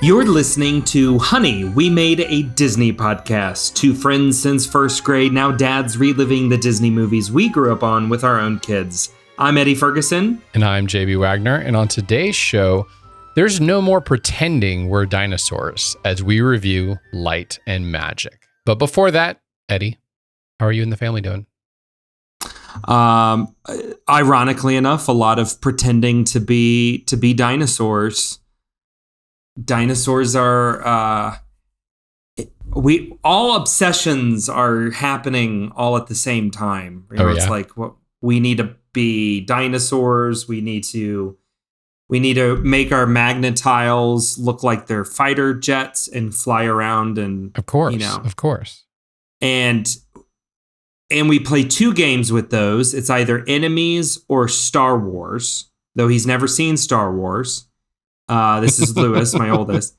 You're listening to Honey, We Made a Disney Podcast. Two friends since first grade, now dads reliving the Disney movies we grew up on with our own kids. I'm Eddie Ferguson. And I'm JB Waggoner. And on today's show, there's no more pretending we're dinosaurs as we review Light and Magic. But before that, Eddie, how are you and the family doing? Ironically enough, a lot of pretending to be dinosaurs. Dinosaurs are all obsessions are happening all at the same time. It's like we need to be dinosaurs. We need to make our magnetiles look like they're fighter jets and fly around and of course. And we play two games with those. It's either Enemies or Star Wars, though he's never seen Star Wars. This is Lewis, my oldest.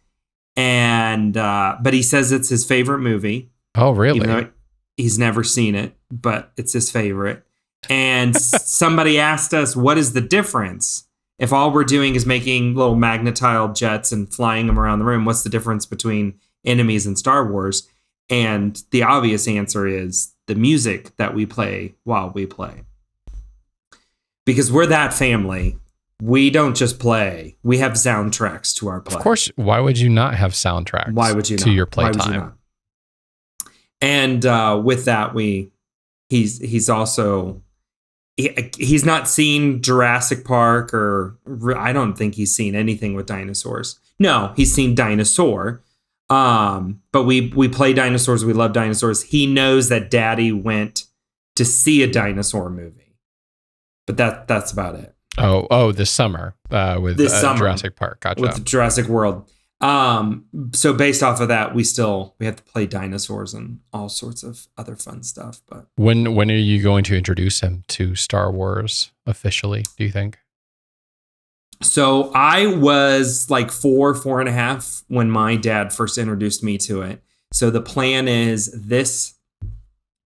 And but he says it's his favorite movie. Oh, really? Even though he's never seen it, but it's his favorite. And somebody asked us, what is the difference? If all we're doing is making little magnetile jets and flying them around the room, what's the difference between Enemies and Star Wars? And the obvious answer is the music that we play while we play. Because we're that family. We don't just play. We have soundtracks to our play. Of course. Why would you not have soundtracks? Why would you not? To your playtime? And with that, he's also he's not seen Jurassic Park, or I don't think he's seen anything with dinosaurs. No, he's seen Dinosaur. But we play dinosaurs. We love dinosaurs. He knows that Daddy went to see a dinosaur movie, but that's about it. Oh, this summer with Jurassic Park. Gotcha. With Jurassic World. So based off of that, we have to play dinosaurs and all sorts of other fun stuff. But when are you going to introduce him to Star Wars officially, do you think? So I was like 4.5 when my dad first introduced me to it. So the plan is this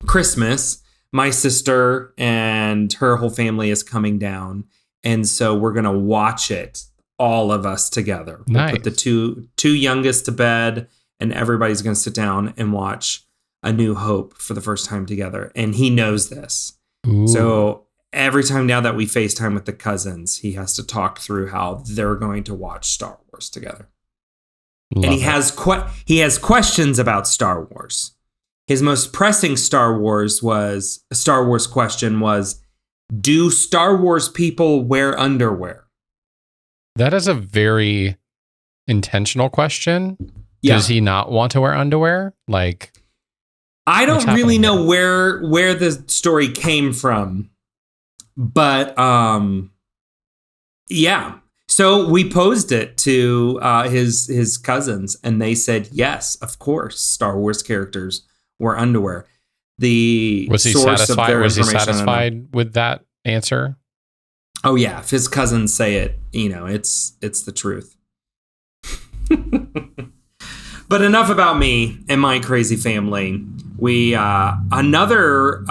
Christmas, my sister and her whole family is coming down. And so we're going to watch it, all of us together. Nice. We'll put the two youngest to bed, and everybody's going to sit down and watch A New Hope for the first time together. And he knows this. Ooh. So every time now that we FaceTime with the cousins, he has to talk through how they're going to watch Star Wars together. Love and he has questions about Star Wars. His most pressing Star Wars question was, do Star Wars people wear underwear? That is a very intentional question. Yeah. Does he not want to wear underwear? Like, I don't really know where the story came from, but yeah. So we posed it to his cousins, and they said yes, of course, Star Wars characters wear underwear. Was he satisfied with that answer? Oh yeah, if his cousins say it, it's the truth. But enough about me and my crazy family. We another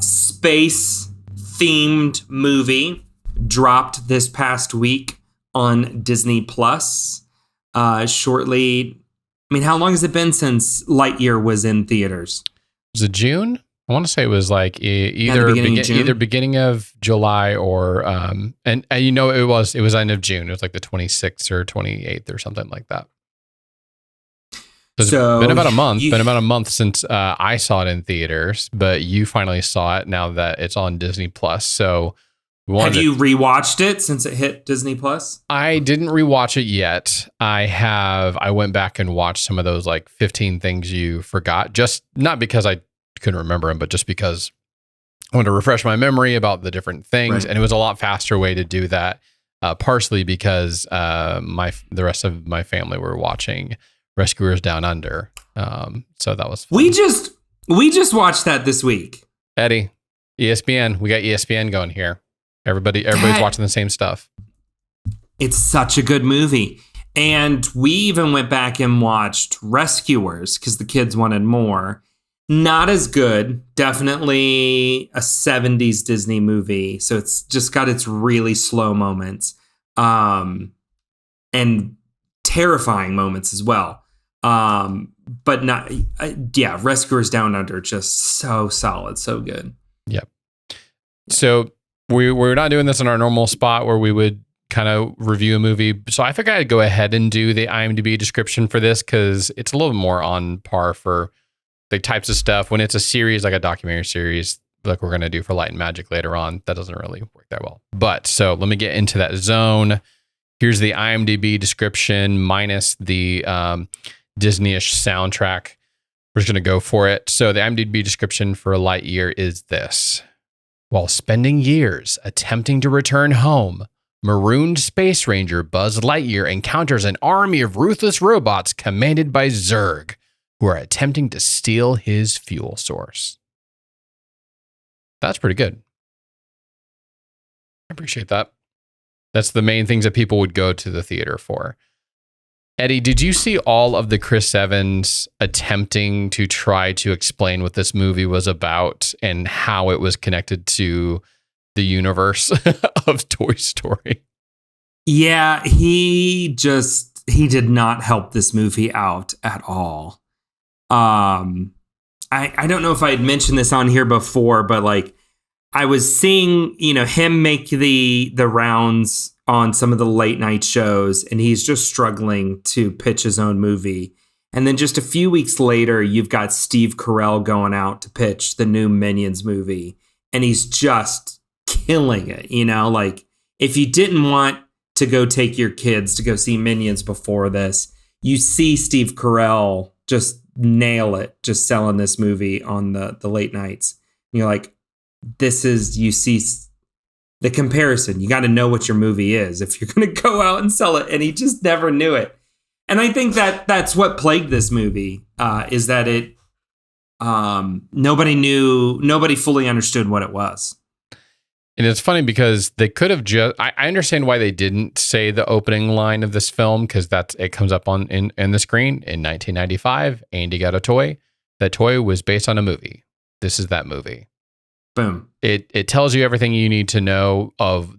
space themed movie dropped this past week on Disney Plus. Shortly, I mean, how long has it been since Lightyear was in theaters? Was it June? I want to say it was like either beginning of July or and it was end of June. It was like the 26th or 28th or something like that. So it's been about a month since I saw it in theaters, but you finally saw it now that it's on Disney Plus. So have you rewatched it since it hit Disney Plus? I didn't rewatch it yet. I went back and watched some of those like 15 things you forgot, just not because I couldn't remember them, but just because I wanted to refresh my memory about the different things. Right. And it was a lot faster way to do that. Partially because the rest of my family were watching Rescuers Down Under. So that was fun. We just watched that this week. Eddie, ESPN. We got ESPN going here. Everybody's watching the same stuff. It's such a good movie. And we even went back and watched Rescuers because the kids wanted more. Not as good. Definitely a 70s Disney movie. So it's just got its really slow moments. And terrifying moments as well. But not, Rescuers Down Under, just so solid, so good. Yep. So we're not doing this in our normal spot where we would kind of review a movie. So I figured I'd go ahead and do the IMDb description for this because it's a little more on par for the types of stuff. When it's a series, like a documentary series, like we're going to do for Light and Magic later on, that doesn't really work that well. But so let me get into that zone. Here's the IMDb description minus the Disney-ish soundtrack. We're just going to go for it. So the IMDb description for Lightyear is this. While spending years attempting to return home, marooned space ranger Buzz Lightyear encounters an army of ruthless robots commanded by Zurg, who are attempting to steal his fuel source. That's pretty good. I appreciate that. That's the main things that people would go to the theater for. Eddie, did you see all of the Chris Evans attempting to try to explain what this movie was about and how it was connected to the universe of Toy Story? Yeah, he did not help this movie out at all. I don't know if I had mentioned this on here before, but like I was seeing, him make the rounds on some of the late night shows, and he's just struggling to pitch his own movie. And then just a few weeks later, you've got Steve Carell going out to pitch the new Minions movie, and he's just killing it. Like if you didn't want to go take your kids to go see Minions before this, you see Steve Carell just nail it, just selling this movie on the late nights. And you're like, you see the comparison. You got to know what your movie is if you're going to go out and sell it. And he just never knew it. And I think that's what plagued this movie, is that it, nobody fully understood what it was. And it's funny because they could have I understand why they didn't say the opening line of this film, because it comes up in the screen. In 1995, Andy got a toy. That toy was based on a movie. This is that movie. Boom. It tells you everything you need to know of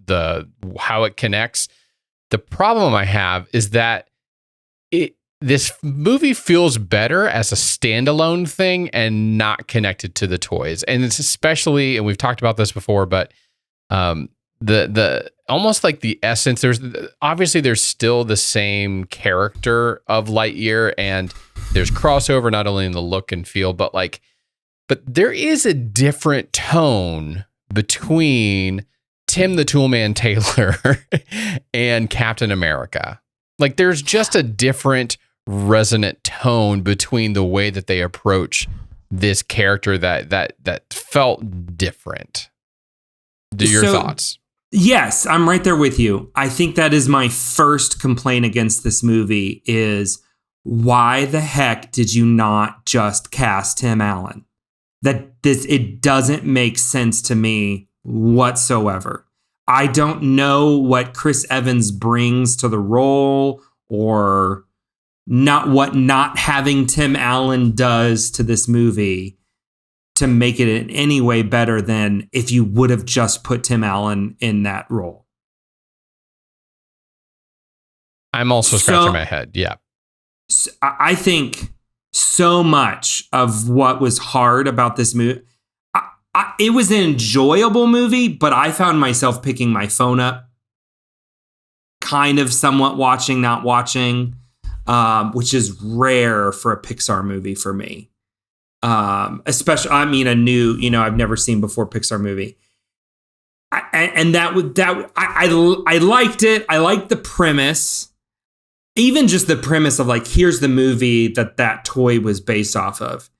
how it connects. The problem I have is that this movie feels better as a standalone thing and not connected to the toys. And it's especially, and we've talked about this before, but the almost like the essence, there's still the same character of Lightyear, and there's crossover not only in the look and feel, but there is a different tone between Tim the Toolman Taylor and Captain America. Like there's just a different resonant tone between the way that they approach this character that felt different. Your thoughts? Yes, I'm right there with you. I think that is my first complaint against this movie is why the heck did you not just cast Tim Allen? It doesn't make sense to me whatsoever. I don't know what Chris Evans brings to the role or what not having Tim Allen does to this movie to make it in any way better than if you would have just put Tim Allen in that role. I'm also scratching my head. Yeah. I think so much of what was hard about this movie, it was an enjoyable movie, but I found myself picking my phone up, kind of somewhat watching, not watching, which is rare for a Pixar movie for me. Especially, a new, I've never seen before Pixar movie. I liked it. I liked the premise. Even just the premise of like, here's the movie that toy was based off of.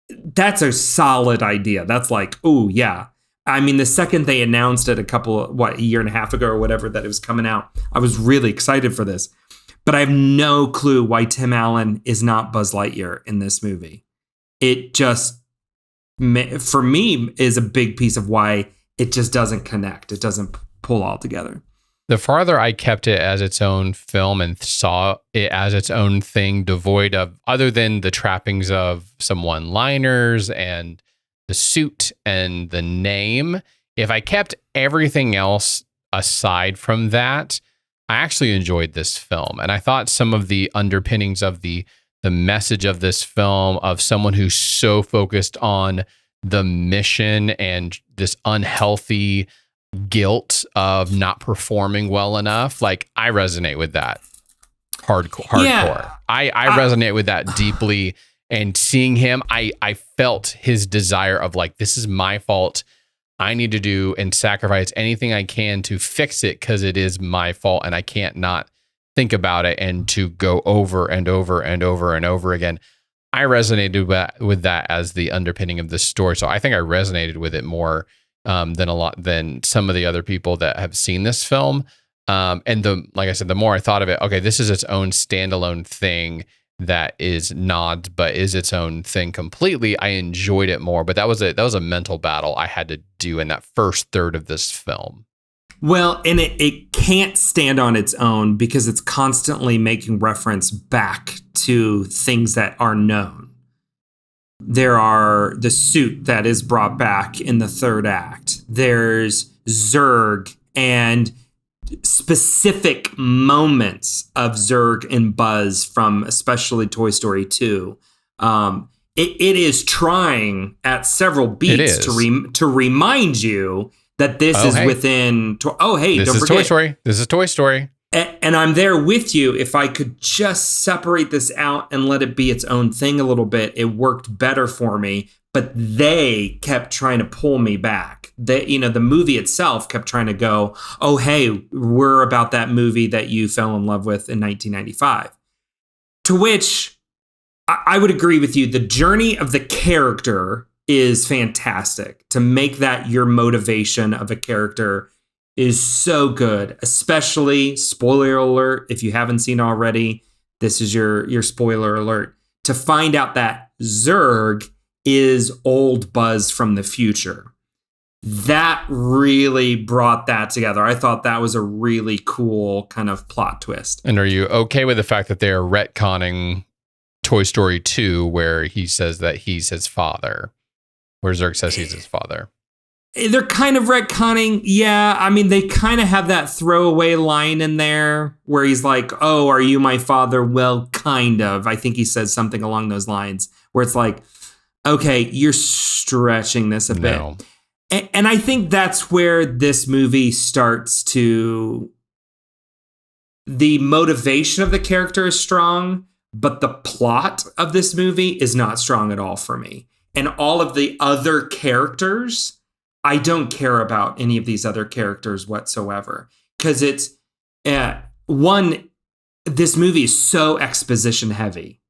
That's a solid idea. That's like, oh yeah. The second they announced it a year and a half ago or whatever, that it was coming out, I was really excited for this. But I have no clue why Tim Allen is not Buzz Lightyear in this movie. It just, for me, is a big piece of why it just doesn't connect. It doesn't pull all together. The farther I kept it as its own film and saw it as its own thing, devoid of, other than the trappings of some one-liners and the suit and the name, if I kept everything else aside from that, I actually enjoyed this film. And I thought some of the underpinnings of the message of this film, of someone who's so focused on the mission and this unhealthy guilt of not performing well enough, like I resonate with that hardcore. Yeah. I resonate with that deeply. And seeing him, I felt his desire of like, this is my fault. I need to do and sacrifice anything I can to fix it because it is my fault and I can't not think about it, and to go over and over and over and over again. I resonated with that as the underpinning of this story. So I think I resonated with it more than some of the other people that have seen this film. And like I said, the more I thought of it, okay, this is its own standalone thing that is not, but is its own thing completely. I enjoyed it more, but that was a mental battle I had to do in that first third of this film. Well, and it can't stand on its own because it's constantly making reference back to things that are known. There are the suit that is brought back in the third act. There's Zurg and specific moments of Zurg and Buzz from especially Toy Story 2. It is trying at several beats to remind you that this is within. This is Toy Story. This is Toy Story. And I'm there with you. If I could just separate this out and let it be its own thing a little bit, it worked better for me. But they kept trying to pull me back. The movie itself kept trying to go, oh, hey, we're about that movie that you fell in love with in 1995. To which I would agree with you. The journey of the character is fantastic. To make that your motivation of a character is so good, especially, spoiler alert, if you haven't seen already, this is your spoiler alert, to find out that Zurg is old Buzz from the future. That really brought that together. I thought that was a really cool kind of plot twist. And are you okay with the fact that they're retconning Toy Story 2 where he says that he's his father? Where Zurg says he's his father. They're kind of retconning. Yeah, I mean, they kind of have that throwaway line in there where he's like, oh, are you my father? Well, kind of. I think he says something along those lines where it's like, okay, you're stretching this a bit. And I think that's where this movie starts to... The motivation of the character is strong, but the plot of this movie is not strong at all for me. And all of the other characters, I don't care about any of these other characters whatsoever. Because it's, this movie is so exposition heavy.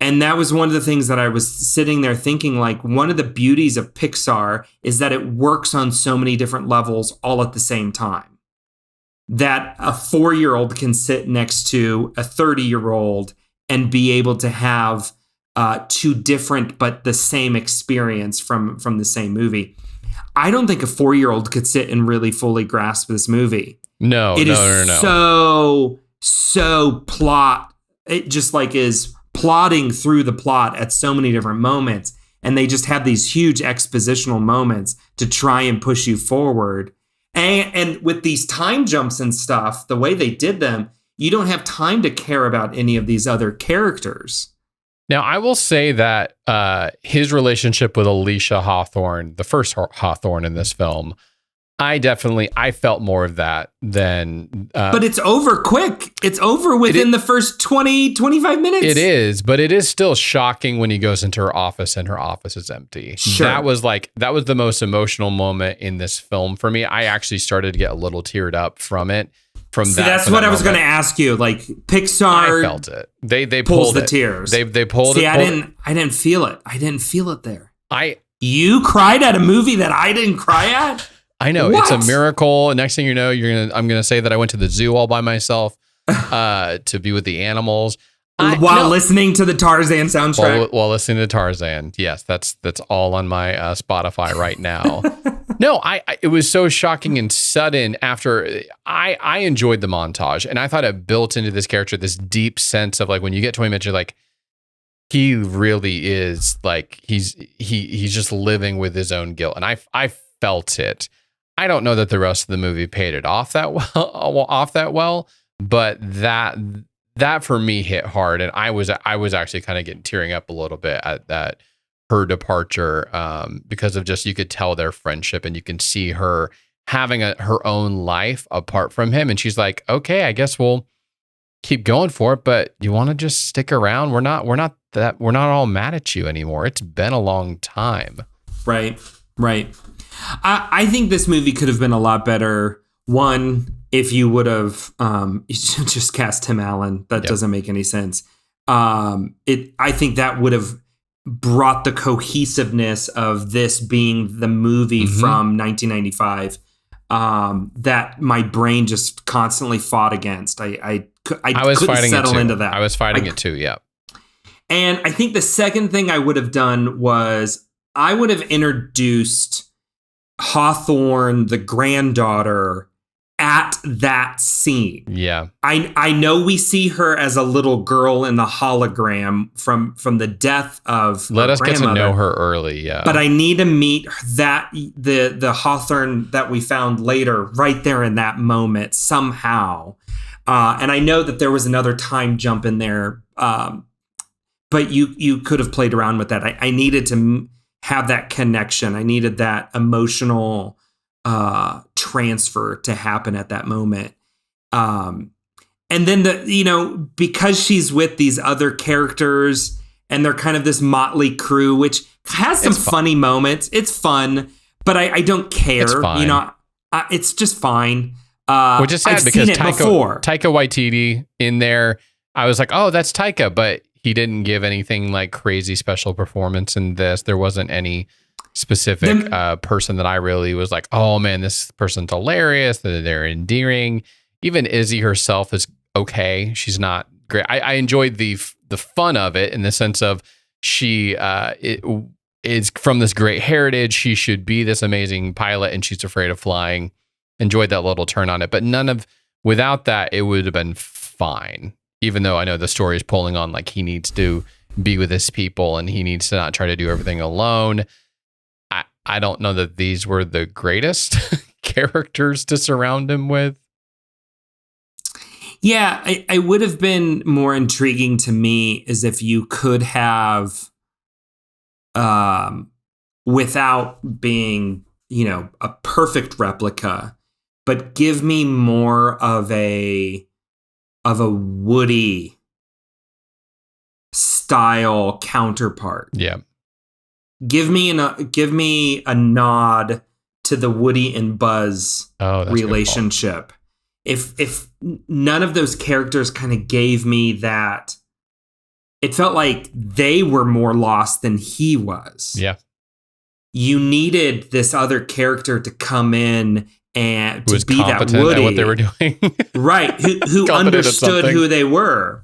And that was one of the things that I was sitting there thinking, like, one of the beauties of Pixar is that it works on so many different levels all at the same time. That a 4-year-old can sit next to a 30-year-old and be able to have two different but the same experience from the same movie. I don't think a 4-year-old could sit and really fully grasp this movie. No. So plot. It just like is plotting through the plot at so many different moments. And they just have these huge expositional moments to try and push you forward. And with these time jumps and stuff, the way they did them, you don't have time to care about any of these other characters. Now, I will say that his relationship with Alicia Hawthorne, the first Hawthorne in this film, I felt more of that than... but it's over quick. It's over within the first 20, 25 minutes. It is, but it is still shocking when he goes into her office and her office is empty. Sure. That was the most emotional moment in this film for me. I actually started to get a little teared up from it. That's what I was going to ask you. Like Pixar, I felt it. They pulls pulled the tears. They pulled it. I didn't feel it. I didn't feel it there. You cried at a movie that I didn't cry at? I know. What? It's a miracle. Next thing you know, I'm gonna say that I went to the zoo all by myself to be with the animals while listening to the Tarzan soundtrack. While listening to Tarzan, yes, that's all on my Spotify right now. No, it was so shocking and sudden. After I enjoyed the montage, and I thought it built into this character this deep sense of like when you get 20 minutes, you're like, he really is like he's just living with his own guilt, and I felt it. I don't know that the rest of the movie paid it off that well, but that for me hit hard, and I was actually kind of tearing up a little bit at that her departure, because of just, you could tell their friendship, and you can see her having her own life apart from him, and she's like, okay, I guess we'll keep going for it, but you want to just stick around? We're not all mad at you anymore. It's been a long time. Right. I think this movie could have been a lot better. One, if you would have just cast Tim Allen. That doesn't make any sense. I think that would have brought the cohesiveness of this being the movie from 1995 that my brain just constantly fought against. I couldn't settle into that. I was fighting it too, yeah. And I think the second thing I would have done was I would have introduced Hawthorne, the granddaughter, at that scene. Yeah. I know we see her as a little girl in the hologram from the death of Let us get to know her early, yeah. But I need to meet the Hawthorne that we found later right there in that moment somehow. And I know that there was another time jump in there, but you could have played around with that. I needed to have that connection. I needed that emotional transfer to happen at that moment. And then because she's with these other characters and they're kind of this motley crew, which has some funny moments. It's fun, but I don't care. It's fine. It's just fine. Which is sad I've because seen it before. Taika Waititi in there, I was like, oh, that's Taika, but he didn't give anything like crazy special performance in this. There wasn't any specific person that I really was like, oh man, this person's hilarious. They're endearing. Even Izzy herself is okay. She's not great. I enjoyed the fun of it in the sense of she is from this great heritage. She should be this amazing pilot, and she's afraid of flying. Enjoyed that little turn on it, but without that, it would have been fine. Even though I know the story is pulling on like he needs to be with his people and he needs to not try to do everything alone. I don't know that these were the greatest characters to surround him with. Yeah, I would have been more intriguing to me is if you could have, without being, a perfect replica, but give me more of a Woody style counterpart. Yeah. Give me a nod to the Woody and Buzz relationship. If none of those characters kind of gave me that, it felt like they were more lost than he was. Yeah. You needed this other character to come in and to be that Woody at what they were doing. Right. Who understood who they were.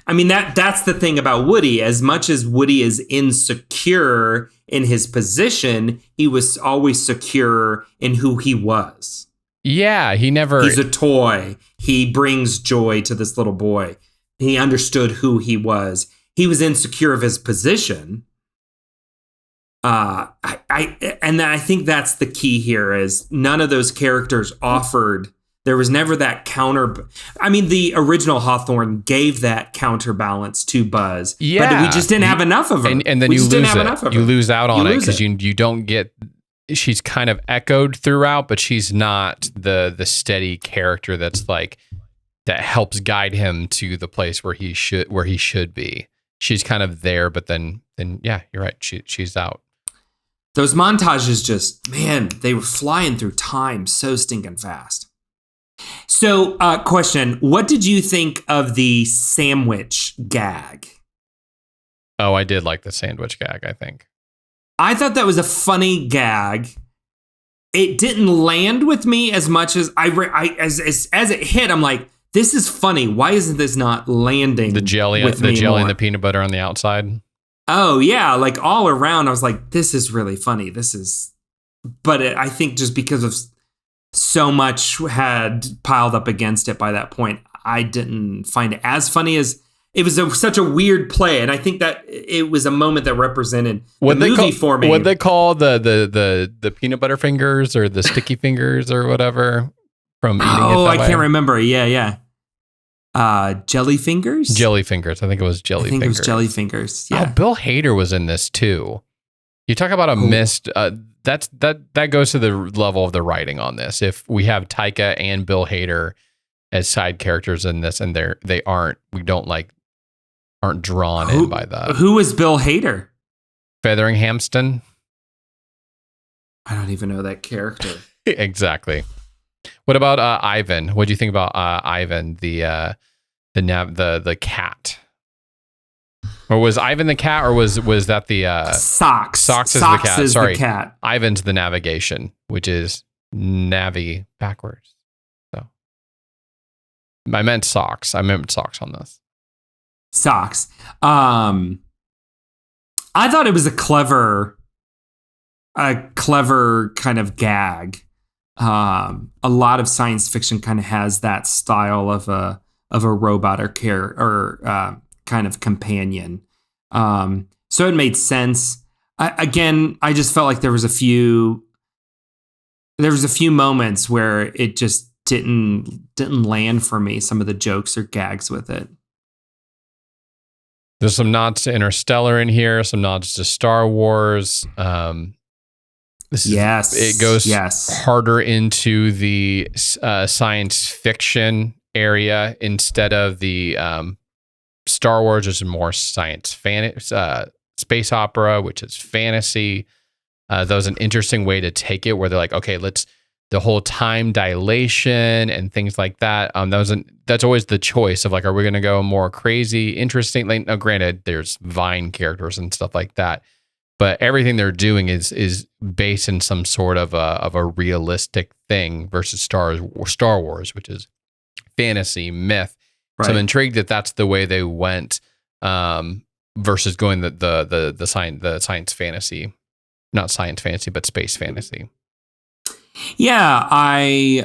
I mean, that's the thing about Woody. As much as Woody is insecure in his position, he was always secure in who he was. Yeah, he's a toy. He brings joy to this little boy. He understood who he was. He was insecure of his position. I think that's the key here is none of those characters offered. There was never that counter. I mean, the original Hawthorne gave that counterbalance to Buzz. Yeah. But we just didn't have enough of her. And then you lose it. You lose out on it because you don't get. She's kind of echoed throughout, but she's not the steady character that's like that helps guide him to the place where he should be. She's kind of there, but then yeah, you're right. She's out. Those montages just, man, they were flying through time so stinking fast. So, question, what did you think of the sandwich gag? Oh, I did like the sandwich gag, I think. I thought that was a funny gag. It didn't land with me as much as as it hit. I'm like, this is funny. Why isn't this not landing? The jelly and the peanut butter on the outside. Oh yeah, like all around, I was like, this is really funny. I think just because of so much had piled up against it by that point, I didn't find it as funny as such a weird play, and I think that it was a moment that represented the movie for me. What they call the peanut butter fingers or the sticky fingers or whatever from eating it that way? Can't remember. Yeah. Jelly fingers? Jelly fingers. I think it was jelly fingers. It was jelly fingers. Yeah. Oh, Bill Hader was in this too. You talk about a missed. That goes to the level of the writing on this. If we have Taika and Bill Hader as side characters in this, and they aren't drawn in by that. Who was Bill Hader? Featheringhamston. I don't even know that character. Exactly. What about Ivan? What do you think about Ivan, the cat? Or was Ivan the cat, or was that the Socks? Socks is Socks the cat. is Sorry, the cat. Ivan's the navigation, which is navi backwards. So I meant socks. I meant socks on this. Socks. I thought it was a clever kind of gag. A lot of science fiction kind of has that style of a robot or kind of companion. So it made sense. I just felt like there was a few moments where it just didn't land for me. Some of the jokes or gags with it. There's some nods to Interstellar in here, some nods to Star Wars. It goes harder into the science fiction area instead of the Star Wars, which is more space opera, which is fantasy. That was an interesting way to take it, where they're like, okay, the whole time dilation and things like that. That's always the choice of like, are we going to go more crazy, interesting? Like, now, granted, there's Vine characters and stuff like that, but everything they're doing is based in some sort of a realistic thing versus Star Wars, which is fantasy, myth. Right. So I'm intrigued that that's the way they went versus going the science fantasy, not science fantasy, but space fantasy. Yeah, I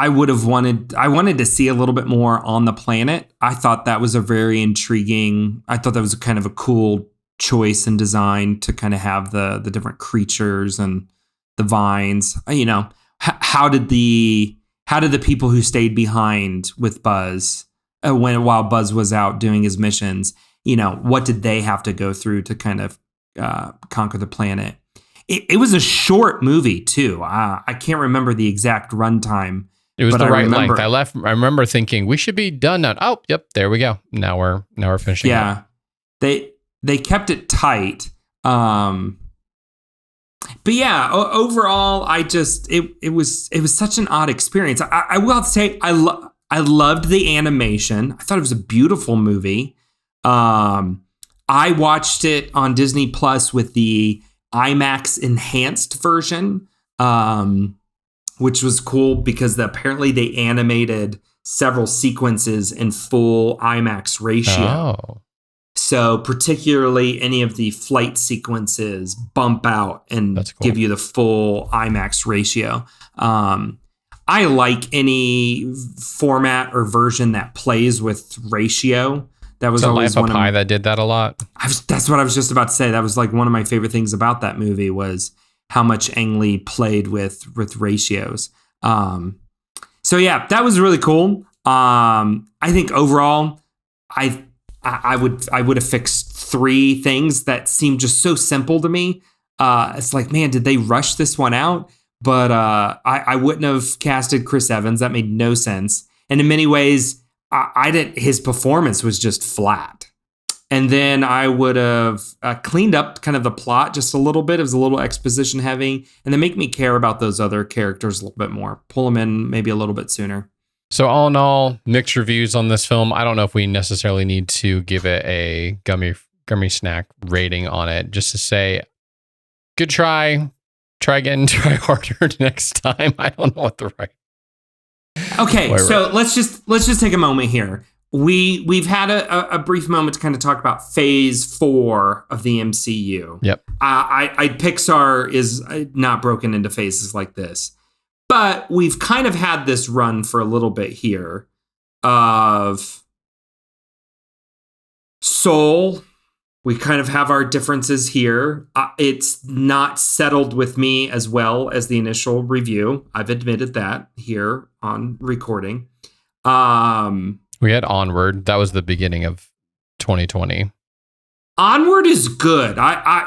wanted to see a little bit more on the planet. I thought that was a very intriguing. I thought that was kind of a cool choice and design to kind of have the different creatures and the vines. You know, how did the people who stayed behind with Buzz while Buzz was out doing his missions, you know, what did they have to go through to kind of conquer the planet? It was a short movie too. I can't remember the exact runtime. It was the right length. I remember thinking we should be done now. Oh, yep, there we go. Now we're finishing. Yeah, up. They kept it tight. But yeah, overall, it was such an odd experience. I will say I loved the animation. I thought it was a beautiful movie. I watched it on Disney Plus with the IMAX enhanced version, which was cool because apparently they animated several sequences in full IMAX ratio. Oh. So particularly any of the flight sequences bump out and give you the full IMAX ratio. I like any format or version that plays with ratio. That was always one of my, that did that a lot. That's what I was just about to say. That was like one of my favorite things about that movie was how much Ang Lee played with ratios. So yeah, that was really cool. I think overall, I would have fixed 3 things that seemed just so simple to me. It's like, man, did they rush this one out? But I wouldn't have casted Chris Evans. That made no sense. And in many ways, I didn't. His performance was just flat. And then I would have cleaned up kind of the plot just a little bit. It was a little exposition heavy, and then make me care about those other characters a little bit more. Pull them in maybe a little bit sooner. So all in all, mixed reviews on this film. I don't know if we necessarily need to give it a gummy snack rating on it. Just to say, good try. Try again. Try harder next time. I don't know what the right. Okay, so let's just take a moment here. We've had a brief moment to kind of talk about phase 4 of the MCU. Yep. Pixar is not broken into phases like this, but we've kind of had this run for a little bit here of Soul, we kind of have our differences here. It's not settled with me as well as the initial review. I've admitted that here on recording. We had Onward. That was the beginning of 2020. Onward is good.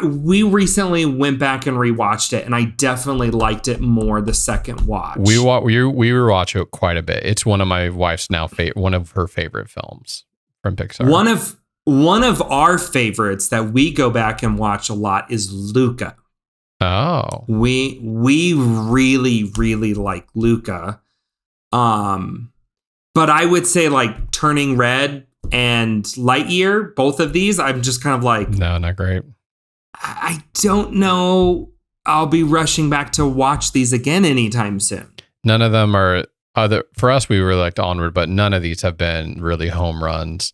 We recently went back and rewatched it, and I definitely liked it more the second watch. We rewatch it quite a bit. It's one of my wife's one of her favorite films from Pixar. One of our favorites that we go back and watch a lot is Luca. Oh, we really really like Luca. But I would say like Turning Red and Lightyear, both of these, I'm just kind of like, no, not great. I don't know. I'll be rushing back to watch these again anytime soon. None of them are for us. We really liked Onward, but none of these have been really home runs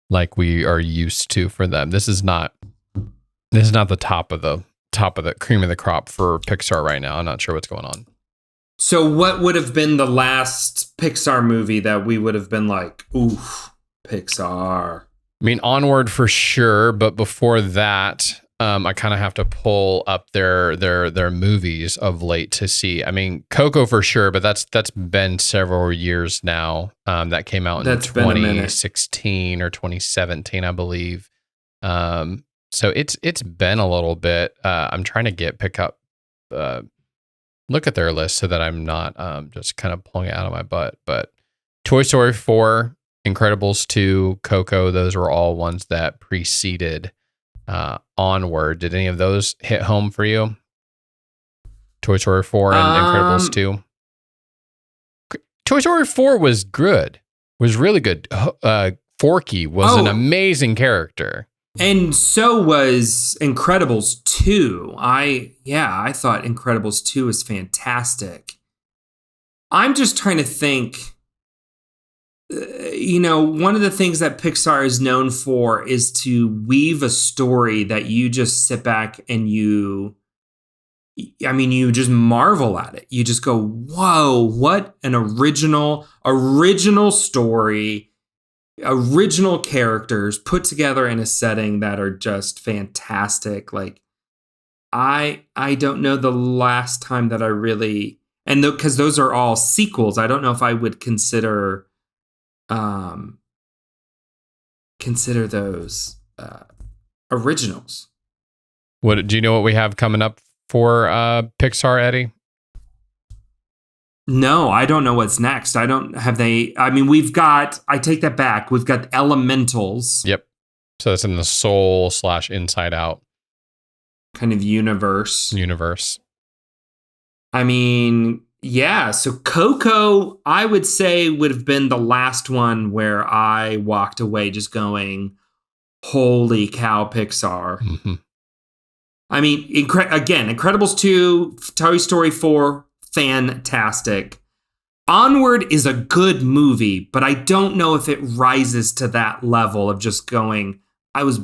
like we are used to for them. This is not the top of the cream of the crop for Pixar right now. I'm not sure what's going on. So what would have been the last Pixar movie that we would have been like, oof, Pixar? I mean, Onward for sure, but before that, I kind of have to pull up their movies of late to see. I mean, Coco for sure, but that's been several years now. That came out in 2016 or 2017, I believe. So it's been a little bit. I'm trying to look at their list so that I'm not just kind of pulling it out of my butt. But Toy Story 4, Incredibles 2, Coco, those were all ones that preceded Onward. Did any of those hit home for you? Toy Story 4 and Incredibles 2? Toy Story 4 was good. Was really good. Forky was an amazing character. And so was Incredibles 2. I thought Incredibles 2 was fantastic. I'm just trying to think, one of the things that Pixar is known for is to weave a story that you just sit back and you just marvel at it. You just go, whoa, what an original story. Original characters put together in a setting that are just fantastic. Like I don't know the last time that I really, and because those are all sequels, I don't know if I would consider those originals. What do you know what we have coming up for Pixar, Eddie? No, I don't know what's next. I take that back. We've got Elementals. Yep. So that's in the Soul / Inside Out kind of universe. I mean, yeah. So Coco, I would say, would have been the last one where I walked away just going, holy cow, Pixar. Mm-hmm. I mean, again, Incredibles 2, Toy Story 4, fantastic. Onward is a good movie, but I don't know if it rises to that level of just going, I was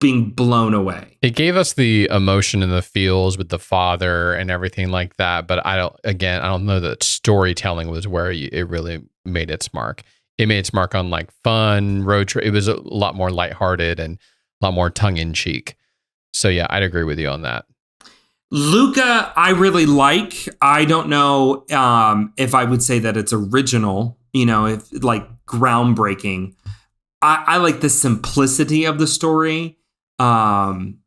being blown away. It gave us the emotion and the feels with the father and everything like that, but I don't know that storytelling was where it really made its mark. It made its mark on like fun road trip. It was a lot more lighthearted and a lot more tongue in cheek. So yeah, I'd agree with you on that. Luca, I really like. I don't know if I would say that it's original, if like groundbreaking. I like the simplicity of the story. We've gone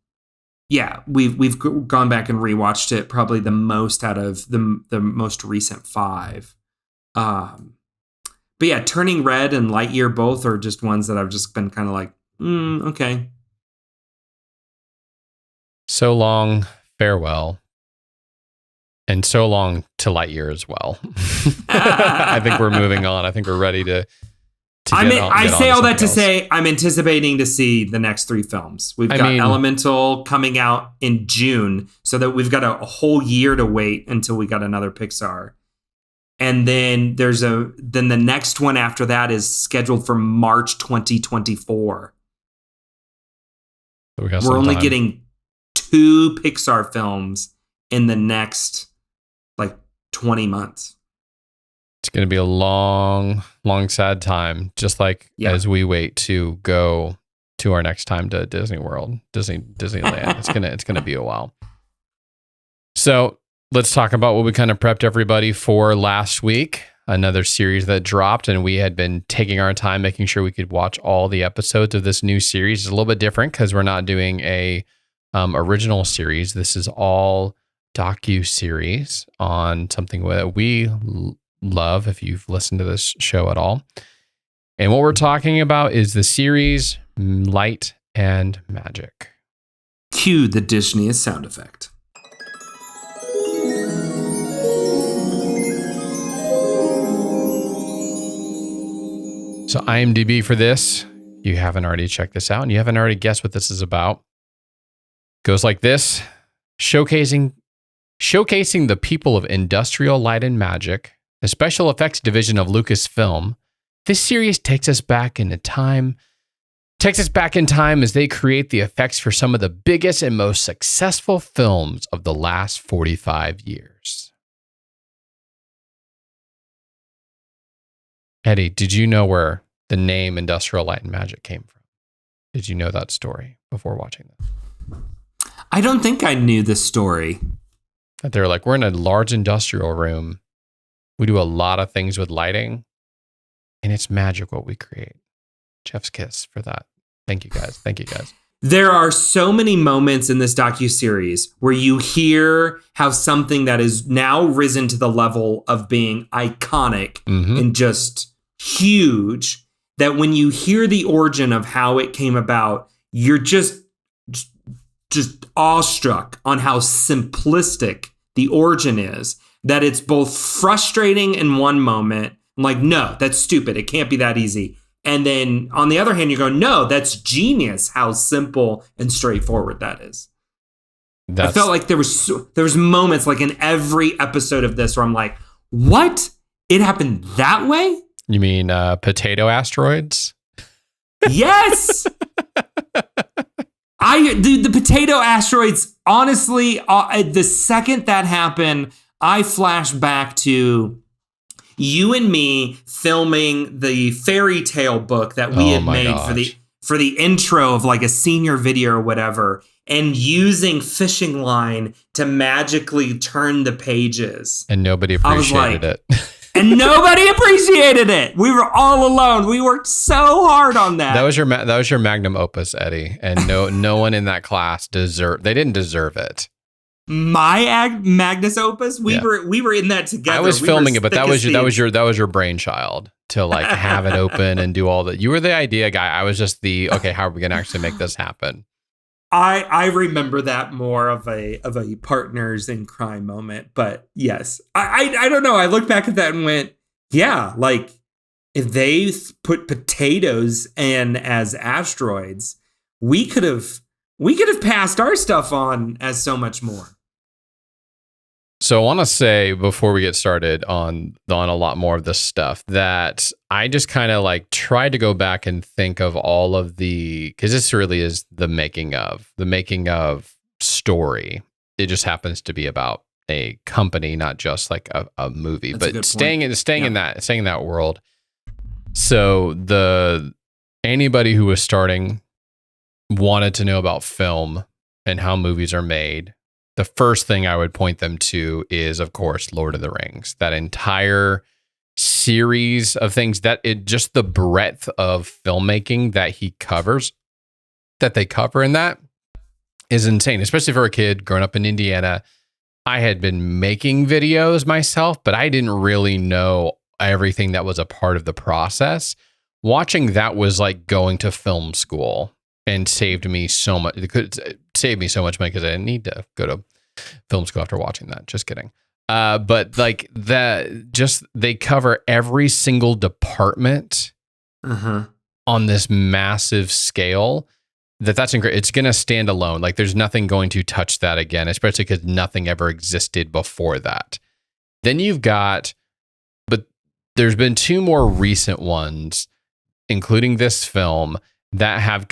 back and rewatched it probably the most out of the most recent 5. But yeah, Turning Red and Lightyear both are just ones that I've just been kind of like, okay. So long. Farewell, and so long to Lightyear as well. I think we're moving on. I think we're ready to I say all that to say I'm anticipating to see the next 3 films. We've got Elemental coming out in June, so that we've got a whole year to wait until we got another Pixar. And then then the next one after that is scheduled for March 2024. So we're only getting 2 Pixar films in the next 20 months. It's going to be a long, long, sad time, just like as we wait to go to our next time to Disneyland. It's gonna be a while. So let's talk about what we kind of prepped everybody for last week. Another series that dropped, and we had been taking our time making sure we could watch all the episodes of this new series. It's a little bit different because we're not doing a original series. This is all docuseries on something that we love, if you've listened to this show at all. And what we're talking about is the series Light and Magic. Cue the Disneyest sound effect. So IMDb for this, you haven't already checked this out and you haven't already guessed what this is about. Goes like this: showcasing the people of Industrial Light and Magic, the special effects division of Lucasfilm. This series takes us back in time as they create the effects for some of the biggest and most successful films of the last 45 years. Eddie, did you know where the name Industrial Light and Magic came from? Did you know that story before watching this? I don't think I knew this story. That they're like, we're in a large industrial room. We do a lot of things with lighting, and it's magic what we create. Chef's kiss for that. Thank you guys. There are so many moments in this docuseries where you hear how something that is now risen to the level of being iconic and just huge, that when you hear the origin of how it came about, you're just awestruck on how simplistic the origin is, that it's both frustrating in one moment. I'm like, no, that's stupid. It can't be that easy. And then on the other hand, you go, no, that's genius how simple and straightforward that is. I felt like there was moments like in every episode of this where I'm like, what? It happened that way? You mean potato asteroids? Yes. The potato asteroids, honestly, the second that happened, I flash back to you and me filming the fairy tale book that we had made for the intro of like a senior video or whatever, and using fishing line to magically turn the pages. And nobody appreciated it. And nobody appreciated it. We were all alone. We worked so hard on that. That was your magnum opus, Eddie. And no one in that class didn't deserve it. My Magnus Opus, we were in that together. I was filming it, but that was your brainchild to like have it open and do all that. You were the idea guy. I was just how are we gonna actually make this happen? I remember that more of a partners in crime moment. But yes, I don't know. I look back at that and went, yeah, like if they put potatoes in as asteroids, we could have passed our stuff on as so much more. So I want to say before we get started on a lot more of this stuff that I just kind of like tried to go back and think of all of because this really is the making of story. It just happens to be about a company, not just like a movie. That's but staying in that world. So anybody who was starting wanted to know about film and how movies are made. The first thing I would point them to is, of course, Lord of the Rings. That entire series of things, just the breadth of filmmaking that they cover in that is insane, especially for a kid growing up in Indiana. I had been making videos myself, but I didn't really know everything that was a part of the process. Watching that was like going to film school. And saved me so much. It could save me so much money because I didn't need to go to film school after watching that. Just kidding. But like they cover every single department on this massive scale. That's incredible. It's going to stand alone. Like there's nothing going to touch that again, especially because nothing ever existed before that. Then but there's been two more recent ones, including this film, that have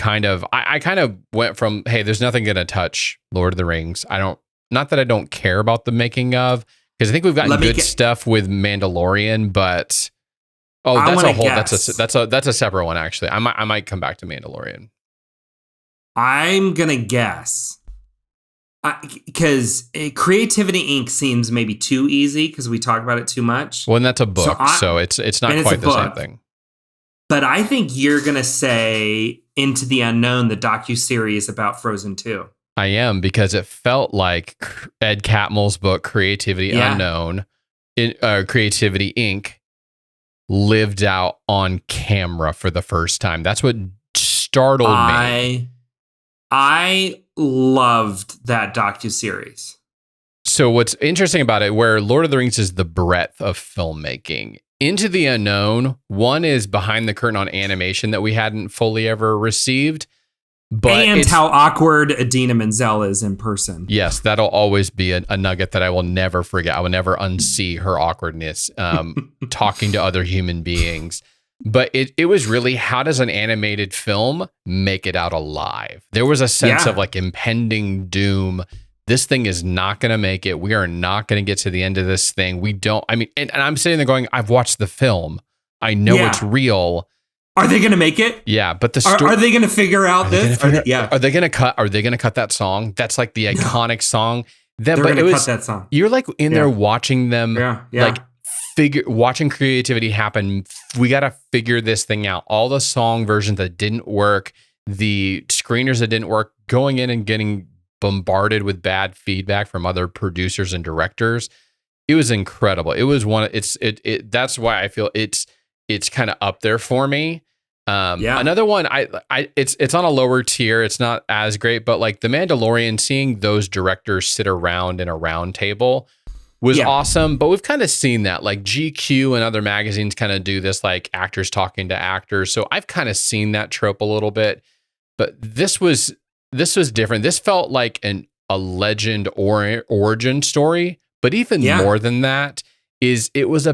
I kind of went from, hey, there's nothing going to touch Lord of the Rings. Not that I don't care about the making of, because I think we've gotten good stuff with Mandalorian, but that's a separate one actually. I might come back to Mandalorian. I'm gonna guess because Creativity Inc. seems maybe too easy because we talk about it too much. Well, and that's a book, so it's not quite the same thing. But I think you're gonna say Into the Unknown, the docuseries about Frozen 2. I am, because it felt like Ed Catmull's book, Creativity Unknown, Creativity Inc., lived out on camera for the first time. That's what startled me. I loved that docuseries. So what's interesting about it, where Lord of the Rings is the breadth of filmmaking, Into the Unknown, one is behind the curtain on animation that we hadn't fully ever received. And how awkward Idina Menzel is in person. Yes, that'll always be a nugget that I will never forget. I will never unsee her awkwardness talking to other human beings. But it was really, how does an animated film make it out alive? There was a sense of like impending doom. This thing is not going to make it. We are not going to get to the end of this thing. And I'm sitting there going, I've watched the film. I know it's real. Are they going to make it? Yeah, but the story, are they going to figure out this? Are they going to cut? Are they going to cut that song? That's like the iconic song. They're going to cut that song. You're like in there watching them, like watching creativity happen. We got to figure this thing out. All the song versions that didn't work, the screeners that didn't work, going in and getting bombarded with bad feedback from other producers and directors. It was incredible. It was that's why I feel it's kind of up there for me. Another one, it's on a lower tier. It's not as great, but like The Mandalorian, seeing those directors sit around in a round table was awesome. But we've kind of seen that, like GQ and other magazines kind of do this, like actors talking to actors. So I've kind of seen that trope a little bit, but this was different. This felt like a legend or origin story, but even more than that it was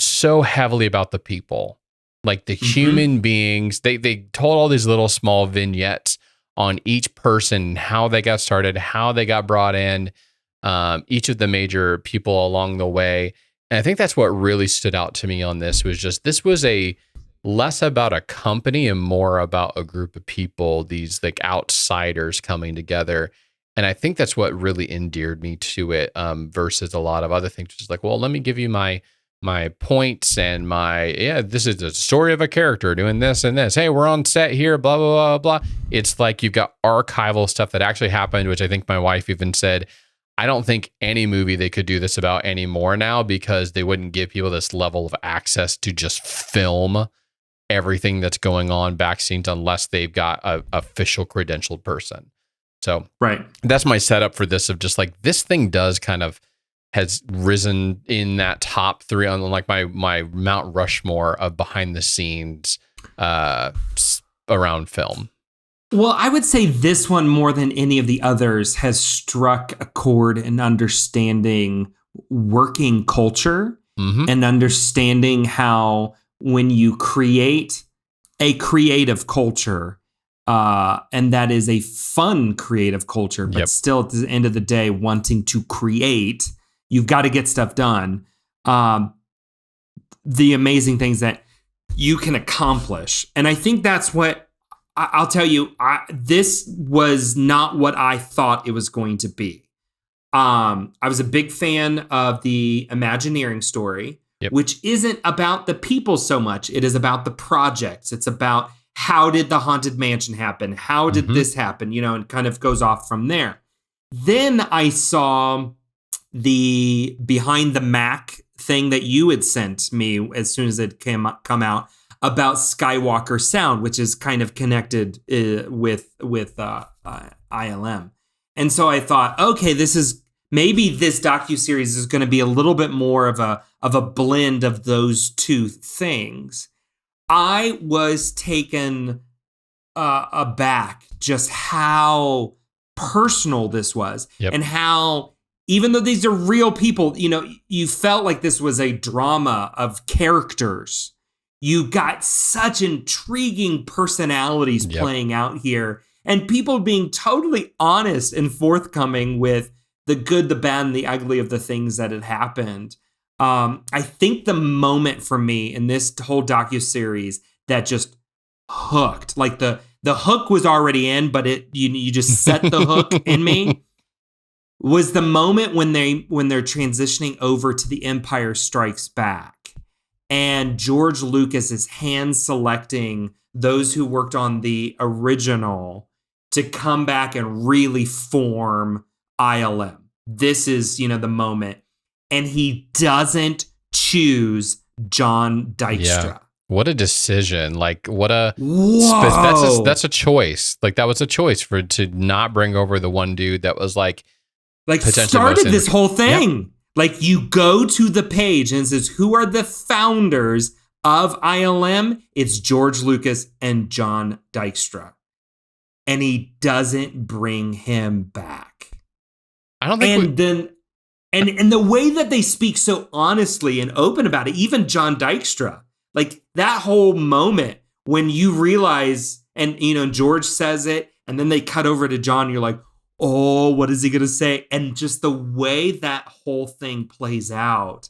so heavily about the people, like the human beings. They told all these little small vignettes on each person, how they got started, how they got brought in, each of the major people along the way. And I think that's what really stood out to me on this was a less about a company and more about a group of people, these like outsiders coming together. And I think that's what really endeared me to it, versus a lot of other things. Just like, well, let me give you my points and this is the story of a character doing this and this. Hey, we're on set here, blah, blah, blah, blah. It's like you've got archival stuff that actually happened, which I think my wife even said, I don't think any movie they could do this about anymore now, because they wouldn't give people this level of access to just film everything that's going on back scenes unless they've got a official credentialed person. So that's my setup for this, of just like, this thing does kind of has risen in that top 3 on like my Mount Rushmore of behind the scenes around film. Well, I would say this one, more than any of the others, has struck a chord in understanding working culture and understanding how when you create a creative culture, and that is a fun creative culture, but still at the end of the day, wanting to create, you've got to get stuff done. The amazing things that you can accomplish. And I think that's what I'll tell you. This was not what I thought it was going to be. I was a big fan of the Imagineering story, which isn't about the people so much. It is about the projects. It's about how did the Haunted Mansion happen? How did this happen? And kind of goes off from there. Then I saw the Behind the Mac thing that you had sent me as soon as it come out about Skywalker Sound, which is kind of connected with ILM. And so I thought, okay, maybe this docuseries is going to be a little bit more of a blend of those two things. I was taken aback just how personal this was, and how, even though these are real people, you felt like this was a drama of characters. You got such intriguing personalities playing out here, and people being totally honest and forthcoming with the good, the bad, and the ugly of the things that had happened. I think the moment for me in this whole docuseries that just hooked, like the the hook was already in, but you just set the hook in me, was the moment when they're transitioning over to The Empire Strikes Back, and George Lucas is hand selecting those who worked on the original to come back and really form ILM. This is, the moment. And he doesn't choose John Dykstra. Yeah. What a decision. Like, that's a choice. Like, that was a choice to not bring over the one dude that was like started this whole thing. Yep. Like, you go to the page and it says, who are the founders of ILM? It's George Lucas and John Dykstra. And he doesn't bring him back. I don't think and the way that they speak so honestly and open about it, even John Dykstra, like that whole moment when you realize, and George says it, and then they cut over to John, you're like, oh, what is he gonna say? And just the way that whole thing plays out,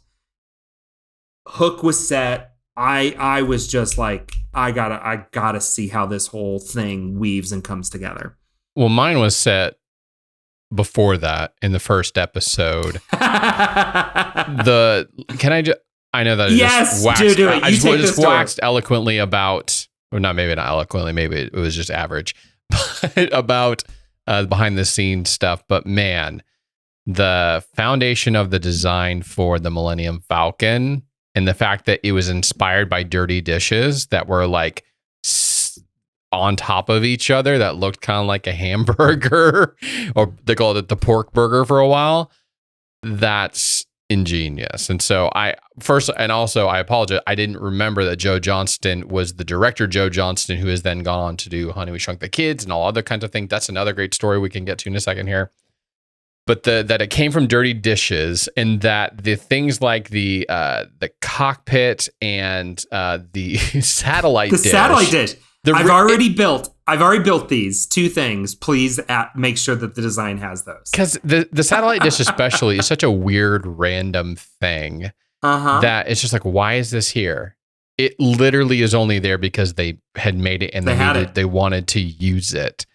hook was set. I was just like, I gotta see how this whole thing weaves and comes together. Well, mine was set before that in the first episode. I know that yes, do it. I just waxed eloquently about, or not eloquently, maybe it was just average, but about behind the scenes stuff. But man, the foundation of the design for the Millennium Falcon and the fact that it was inspired by dirty dishes that were like on top of each other that looked kind of like a hamburger, or they called it the pork burger for a while. That's ingenious. And so I apologize. I didn't remember that Joe Johnston was the director, Joe Johnston, who has then gone on to do Honey, We Shrunk the Kids and all other kinds of things. That's another great story we can get to in a second here. But that it came from dirty dishes, and that the things like the cockpit and the satellite dish. I've already built these two things. Please make sure that the design has those. Because the satellite dish especially is such a weird, random thing that it's just like, why is this here? It literally is only there because they had made it and they wanted to use it.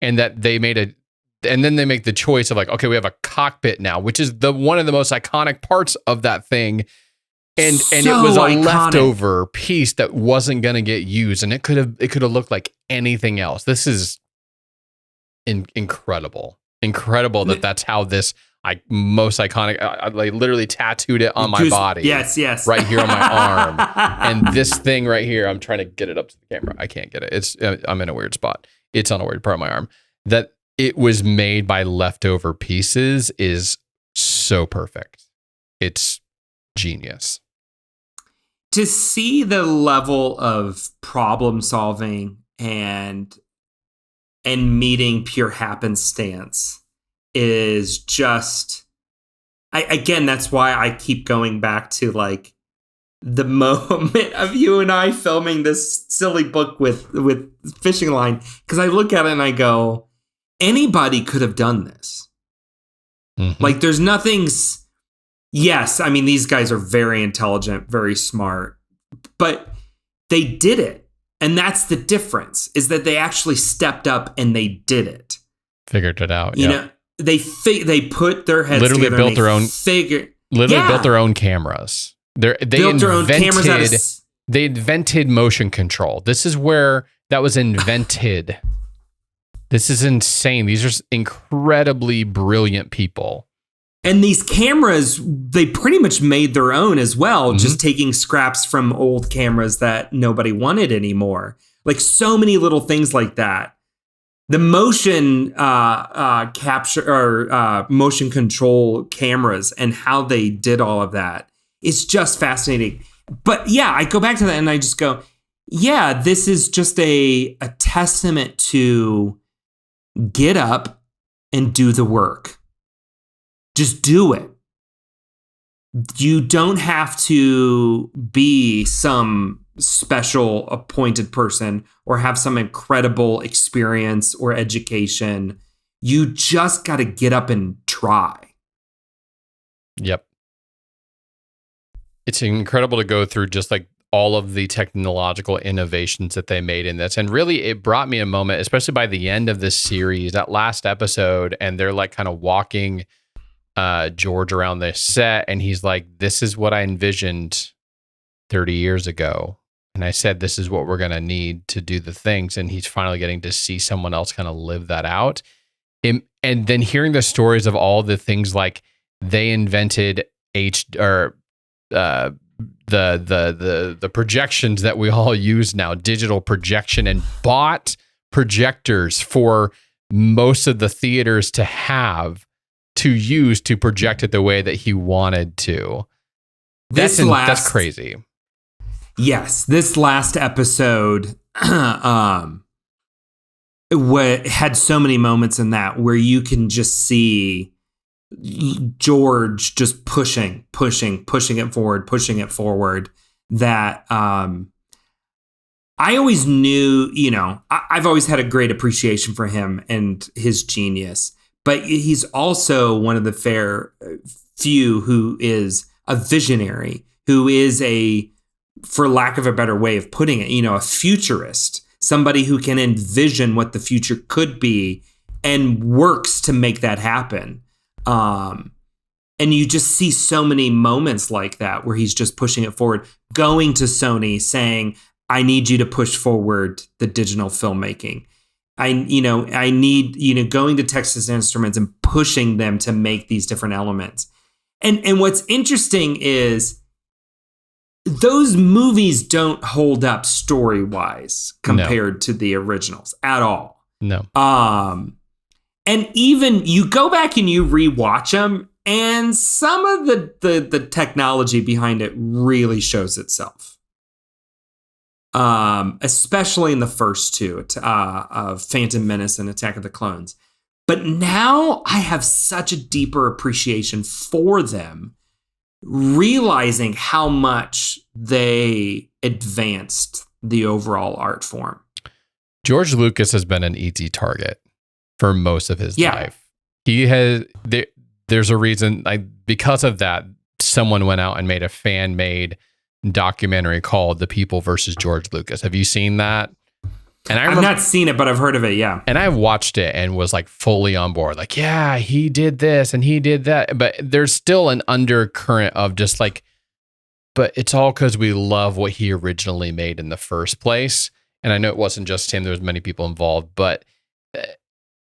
And that they made and then they make the choice of like, okay, we have a cockpit now, which is one of the most iconic parts of that thing. And it was a leftover piece that wasn't going to get used, and it could have looked like anything else. This is incredible that that's how this most iconic. I literally tattooed it on my body. Yes, right here on my arm. And this thing right here, I'm trying to get it up to the camera. I can't get it. I'm in a weird spot. It's on a weird part of my arm. That it was made by leftover pieces is so perfect. It's genius. To see the level of problem solving and meeting pure happenstance is just, again, that's why I keep going back to like the moment of you and I filming this silly book with fishing line, because I look at it and I go, anybody could have done this. Mm-hmm. Like, there's nothing's. Yes, I mean, these guys are very intelligent, very smart, but they did it. And that's the difference, is that they actually stepped up and they did it. Figured it out. You know, they put their heads literally together. Built their own. Built their own cameras. They built their own cameras. They invented motion control. This is where that was invented. This is insane. These are incredibly brilliant people. And these cameras, they pretty much made their own as well, just taking scraps from old cameras that nobody wanted anymore. Like, so many little things like that. The motion capture or motion control cameras and how they did all of that is just fascinating. But yeah, I go back to that and I just go, yeah, this is just a testament to get up and do the work. Just do it. You don't have to be some special appointed person or have some incredible experience or education. You just got to get up and try. Yep. It's incredible to go through just like all of the technological innovations that they made in this. And really, it brought me a moment, especially by the end of this series, that last episode, and they're like kind of walking George around the set, and he's like, this is what I envisioned 30 years ago. And I said, this is what we're going to need to do the things. And he's finally getting to see someone else kind of live that out. And then hearing the stories of all the things like they invented the projections that we all use now, digital projection, and bought projectors for most of the theaters to use to project it the way that he wanted to. That's crazy. Yes, this last episode had so many moments in that where you can just see George just pushing it forward. That I always knew, I've always had a great appreciation for him and his genius, but he's also one of the few who is a visionary, who is for lack of a better way of putting it, a futurist, somebody who can envision what the future could be and works to make that happen. And you just see so many moments like that where he's just pushing it forward, going to Sony saying, I need you to push forward the digital filmmaking. I need, going to Texas Instruments and pushing them to make these different elements. And what's interesting is those movies don't hold up story-wise compared to the originals at all. No. And even you go back and you rewatch them, and some of the technology behind it really shows itself. Especially in the first two, of Phantom Menace and Attack of the Clones. But now I have such a deeper appreciation for them, realizing how much they advanced the overall art form. George Lucas has been an easy target for most of his life. He has, there's a reason, because of that, someone went out and made a fan-made documentary called The People versus George Lucas. Have you seen that? And I've not seen it, but I've heard of it, yeah. And I watched it and was like fully on board. Like, yeah, he did this and he did that. But there's still an undercurrent of just like, but it's all because we love what he originally made in the first place. And I know it wasn't just him. There was many people involved. But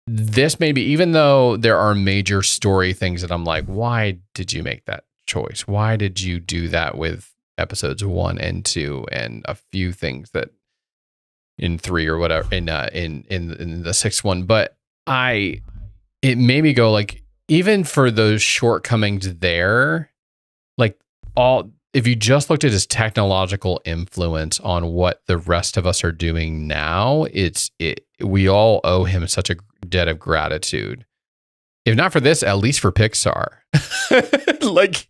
this maybe, even though there are major story things that I'm like, why did you make that choice? Why did you do that with episodes 1 and 2 and a few things that in 3 or whatever in the 6th one? But it made me go like, even for those shortcomings there, like if you just looked at his technological influence on what the rest of us are doing now, we all owe him such a debt of gratitude. If not for this, at least for Pixar. Like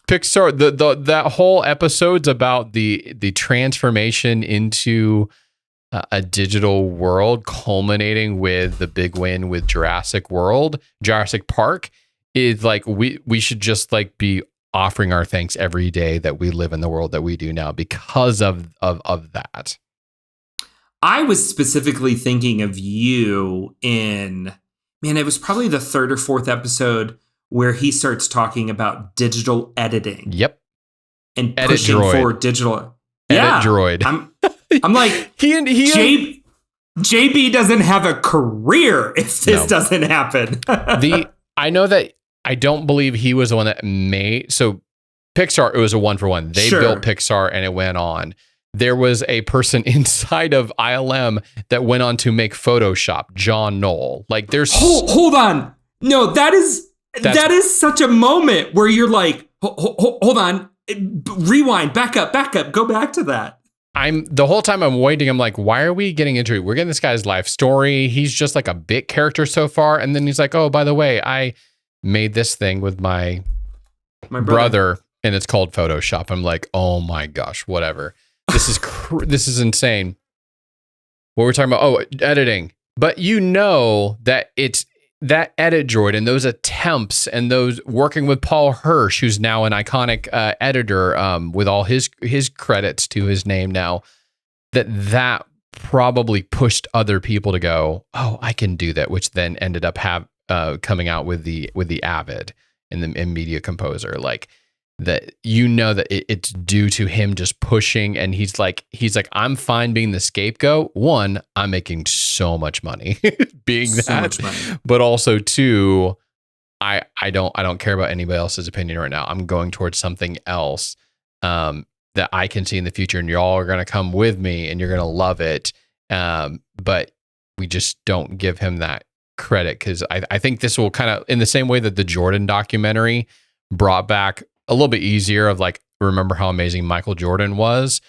Pixar, that whole episode's about the transformation into a digital world, culminating with the big win with Jurassic Park, is like we should just like be offering our thanks every day that we live in the world that we do now because of that. I was specifically thinking of you it was probably the 3rd or 4th episode where he starts talking about digital editing. Yep. And Edit pushing droid. For digital. Edit droid. I'm like, JB doesn't have a career if this doesn't happen. I know that I don't believe he was the one that made. So Pixar, it was a 1-for-1. They built Pixar and it went on. There was a person inside of ILM that went on to make Photoshop, John Knoll. Like there's hold on. No, that is such a moment where you're like, hold on, rewind, back up, go back to that. The whole time I'm waiting, I'm like, why are we getting into it? We're getting this guy's life story. He's just like a bit character so far. And then he's like, oh, by the way, I made this thing with my brother and it's called Photoshop. I'm like, oh my gosh, whatever. This is this is insane. What we're talking about, editing. But you know that that edit droid and those attempts and those working with Paul Hirsch, who's now an iconic editor with all his credits to his name now, that probably pushed other people to go, oh, I can do that, which then ended up coming out with the Avid and the Media Composer, like that, that it's due to him just pushing. And he's like, I'm fine being the scapegoat. One, I'm making so much money being so that, much money. But also two, I don't care about anybody else's opinion right now. I'm going towards something else that I can see in the future, and y'all are going to come with me and you're going to love it. But we just don't give him that credit, because I think this will kind of, in the same way that the Jordan documentary brought back a little bit easier of like, remember how amazing Michael Jordan was.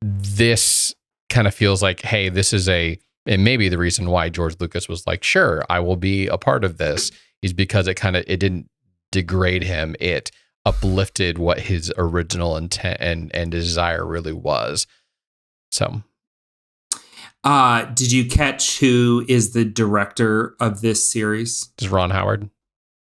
This kind of feels like, hey, this is and maybe the reason why George Lucas was like, sure, I will be a part of this, is because it didn't degrade him. It uplifted what his original intent and desire really was. So, did you catch who is the director of this series? Is Ron Howard?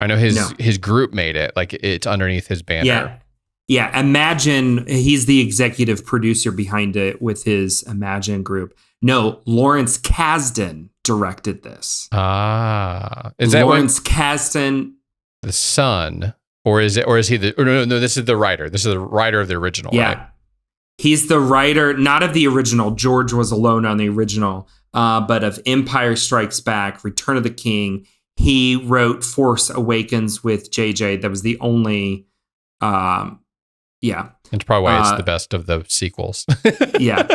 I know his group made it, like it's underneath his banner. Yeah. Imagine, he's the executive producer behind it with his Imagine group. No, Lawrence Kasdan directed this. Is that Lawrence Kasdan, the son, or is he the? Or no, this is the writer. This is the writer of the original. Yeah, right? He's the writer, not of the original. George was alone on the original, but of Empire Strikes Back, Return of the King. He wrote Force Awakens with JJ. That was the only, It's probably why it's the best of the sequels. Yeah,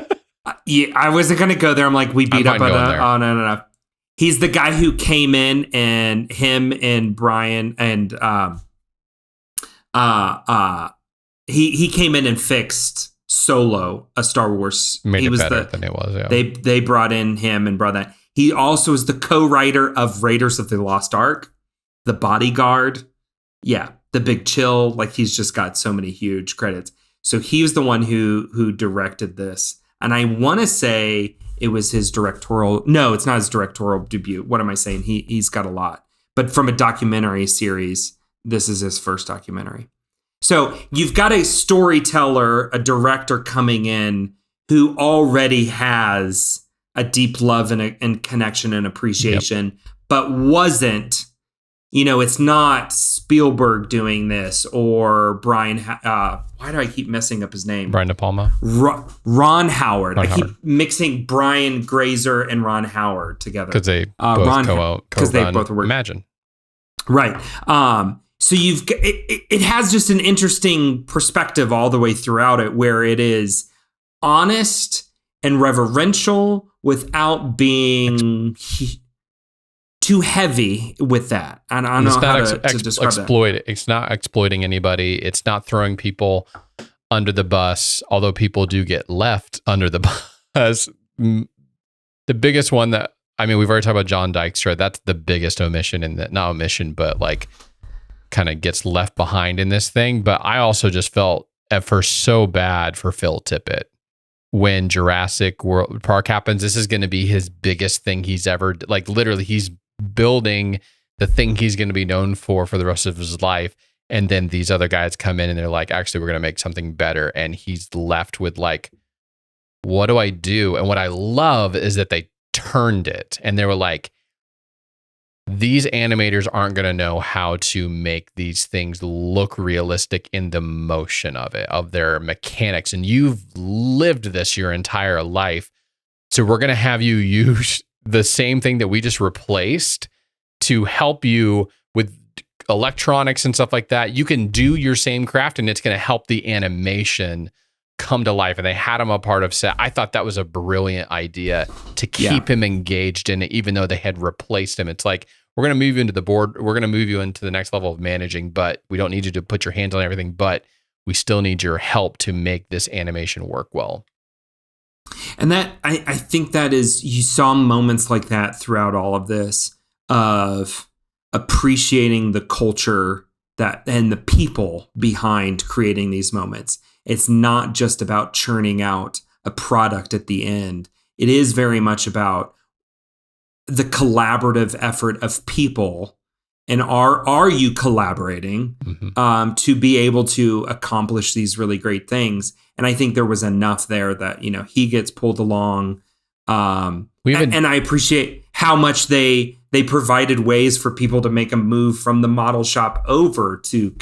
I wasn't going to go there. I'm like, we beat up on it enough. He's the guy who came in, and him and Brian and he came in and fixed Solo, a Star Wars. Made it better than it was. Yeah. They brought in him and brought that. He also is the co-writer of Raiders of the Lost Ark, The Bodyguard. Yeah, The Big Chill. Like, he's just got so many huge credits. So he was the one who directed this. And I want to say it was his directorial. No, it's not his directorial debut. What am I saying? He's got a lot. But from a documentary series, this is his first documentary. So you've got a storyteller, a director coming in who already has a deep love and connection and appreciation, but wasn't, it's not Spielberg doing this or Brian, why do I keep messing up his name? Brian DePalma. Ron Howard. I keep mixing Brian Grazer and Ron Howard together. Because they both were Imagine. Right. So it has just an interesting perspective all the way throughout it, where it is honest and reverential without being too heavy with that. And I don't know how to describe that. It's not exploiting anybody. It's not throwing people under the bus, although people do get left under the bus. The biggest one we've already talked about John Dykstra. That's the biggest omission in that, not omission, but like kind of gets left behind in this thing. But I also just felt at first so bad for Phil Tippett. When Jurassic World Park happens, this is going to be his biggest thing he's ever, like literally he's building the thing he's going to be known for the rest of his life. And then these other guys come in and they're like, actually, we're going to make something better. And he's left with like, what do I do? And what I love is that they turned it and they were like, these animators aren't going to know how to make these things look realistic in the motion of their mechanics. And you've lived this your entire life. So we're going to have you use the same thing that we just replaced to help you with electronics and stuff like that. You can do your same craft and it's going to help the animation come to life. And they had him a part of set. I thought that was a brilliant idea to keep him engaged in it, even though they had replaced him. It's like, we're going to move you into the board. We're going to move you into the next level of managing, but we don't need you to put your hands on everything, but we still need your help to make this animation work well. And that, I think that is, you saw moments like that throughout all of this of appreciating the culture and the people behind creating these moments. It's not just about churning out a product at the end. It is very much about the collaborative effort of people, and are you collaborating to be able to accomplish these really great things? And I think there was enough there that, you know, he gets pulled along. And I appreciate how much they provided ways for people to make a move from the model shop over to the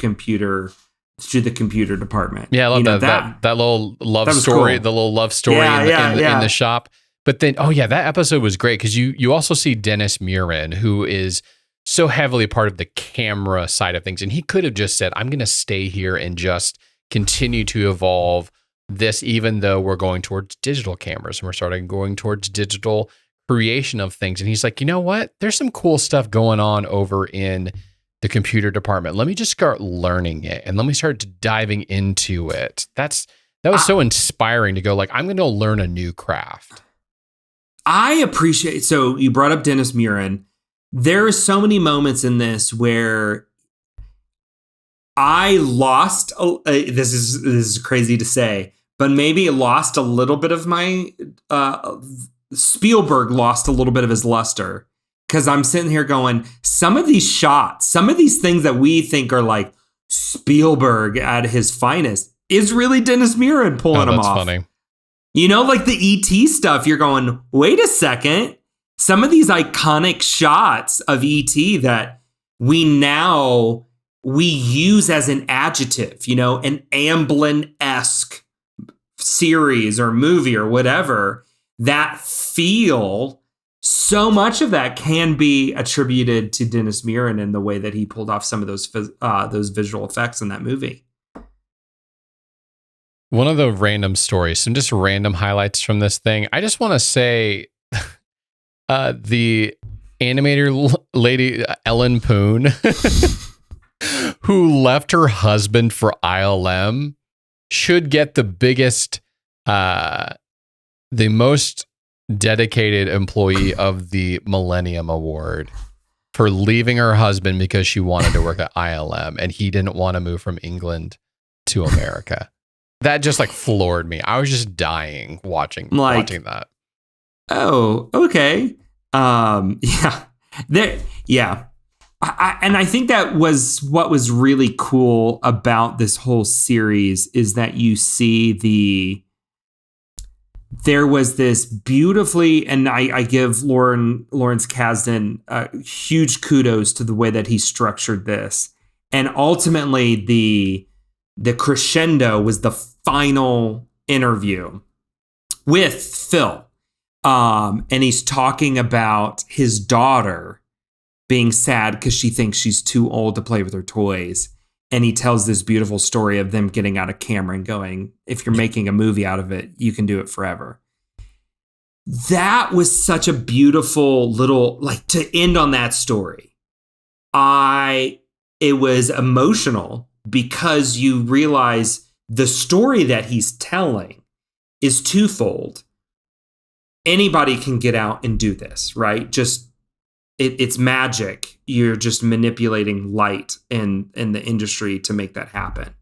computer department. Yeah, I love that little love story, cool. The little love story in the shop. But then, that episode was great because you also see Dennis Mirren, who is so heavily part of the camera side of things. And he could have just said, I'm going to stay here and just continue to evolve this, even though we're going towards digital cameras and we're starting going towards digital creation of things. And he's like, you know what? There's some cool stuff going on over in the computer department. Let me just start learning it and let me start diving into it. That was so inspiring to go like, I'm going to learn a new craft. I appreciate, so you brought up Dennis Mirren. There are so many moments in this where I lost, this is crazy to say, but maybe it lost a little bit of my, Spielberg lost a little bit of his luster. Because I'm sitting here going, some of these shots, some of these things that we think are like Spielberg at his finest is really Dennis Mirren pulling them off. Funny. You know, like the E.T. stuff, you're going, wait a second. Some of these iconic shots of E.T. that we use as an adjective, you know, an Amblin-esque series or movie or whatever, that feel, so much of that can be attributed to Dennis Mirren and the way that he pulled off some of those visual effects in that movie. One of the random stories, some just random highlights from this thing. I just want to say the animator lady, Ellen Poon, who left her husband for ILM, should get the biggest, the most dedicated employee of the Millennium Award for leaving her husband because she wanted to work at ILM and he didn't want to move from England to America. That just like floored me. I was just dying watching that. Oh, okay. Yeah. And I think that was what was really cool about this whole series is that you see there was this beautifully, and I give Lawrence Kasdan huge kudos to the way that he structured this. And ultimately the crescendo was the final interview with Phil. And he's talking about his daughter being sad because she thinks she's too old to play with her toys. And he tells this beautiful story of them getting out a camera and going, if you're making a movie out of it, you can do it forever. That was such a beautiful little, like, to end on that story. It was emotional because you realize the story that he's telling is twofold. Anybody can get out and do this, right? Just it's magic. You're just manipulating light in the industry to make that happen.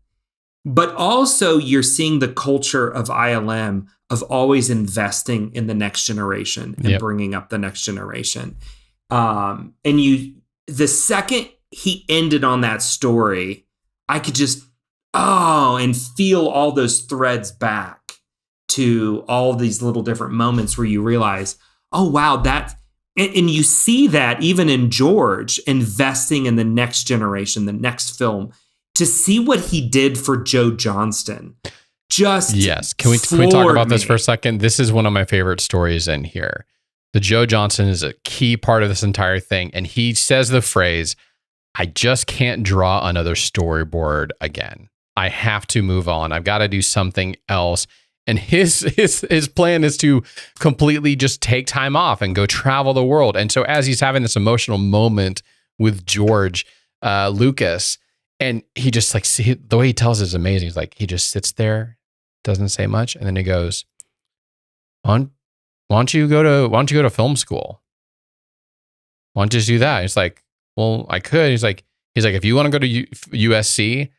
But also you're seeing the culture of ILM of always investing in the next generation and bringing up the next generation. And the second he ended on that story, I could just, and feel all those threads back to all these little different moments where you realize, oh, wow, and you see that even in George investing in the next generation, the next film, to see what he did for Joe Johnston. Yes. Can we talk about this for a second? This is one of my favorite stories in here. The Joe Johnston is a key part of this entire thing. And he says the phrase, I just can't draw another storyboard again. I have to move on. I've got to do something else. And his plan is to completely just take time off and go travel the world. And so as he's having this emotional moment with George Lucas, and he just like, the way he tells it is amazing. He's like, he just sits there, doesn't say much. And then he goes, why don't you go to film school? Why don't you just do that? It's like, well, I could. He's like, if you want to go to USC,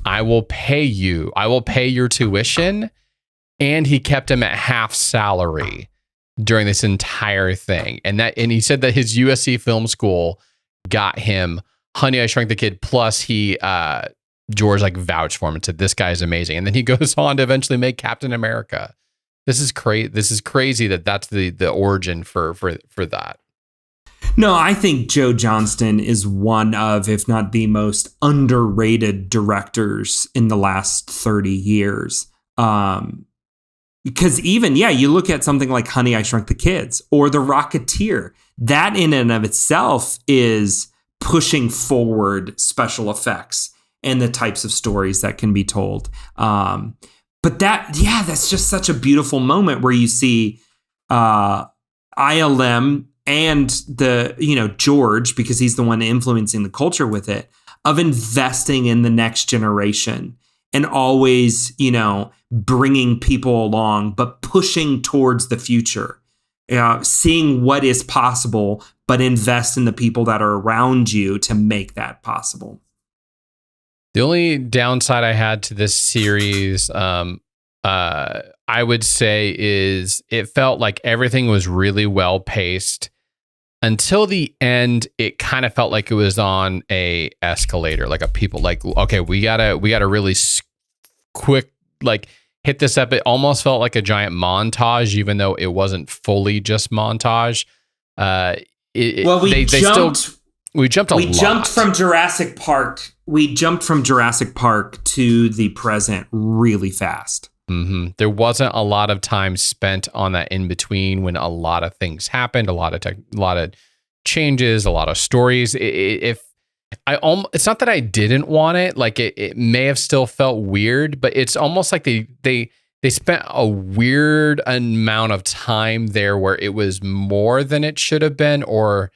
I will pay you. I will pay your tuition. And he kept him at half salary during this entire thing. And he said that his USC film school got him Honey, I Shrunk the Kid. Plus George like vouched for him and said, this guy is amazing. And then he goes on to eventually make Captain America. This is crazy that that's the origin for that. No, I think Joe Johnston is one of, if not the most underrated directors in the last 30 years. Because even, you look at something like Honey, I Shrunk the Kids or The Rocketeer. That in and of itself is pushing forward special effects and the types of stories that can be told. But that's just such a beautiful moment where you see ILM and the, George, because he's the one influencing the culture with it, of investing in the next generation and always, bringing people along, but pushing towards the future, seeing what is possible, but invest in the people that are around you to make that possible. The only downside I had to this series, I would say, is it felt like everything was really well paced. Until the end, it kind of felt like it was on a escalator, like okay, we gotta really quick, like, hit this up. It almost felt like a giant montage, even though it wasn't fully just montage. We jumped from Jurassic Park. We jumped from Jurassic Park to the present really fast. Mm-hmm. There wasn't a lot of time spent on that in between when a lot of things happened, a lot of changes, a lot of stories. It's not that I didn't want it. Like it may have still felt weird, but it's almost like they spent a weird amount of time there where it was more than it should have been or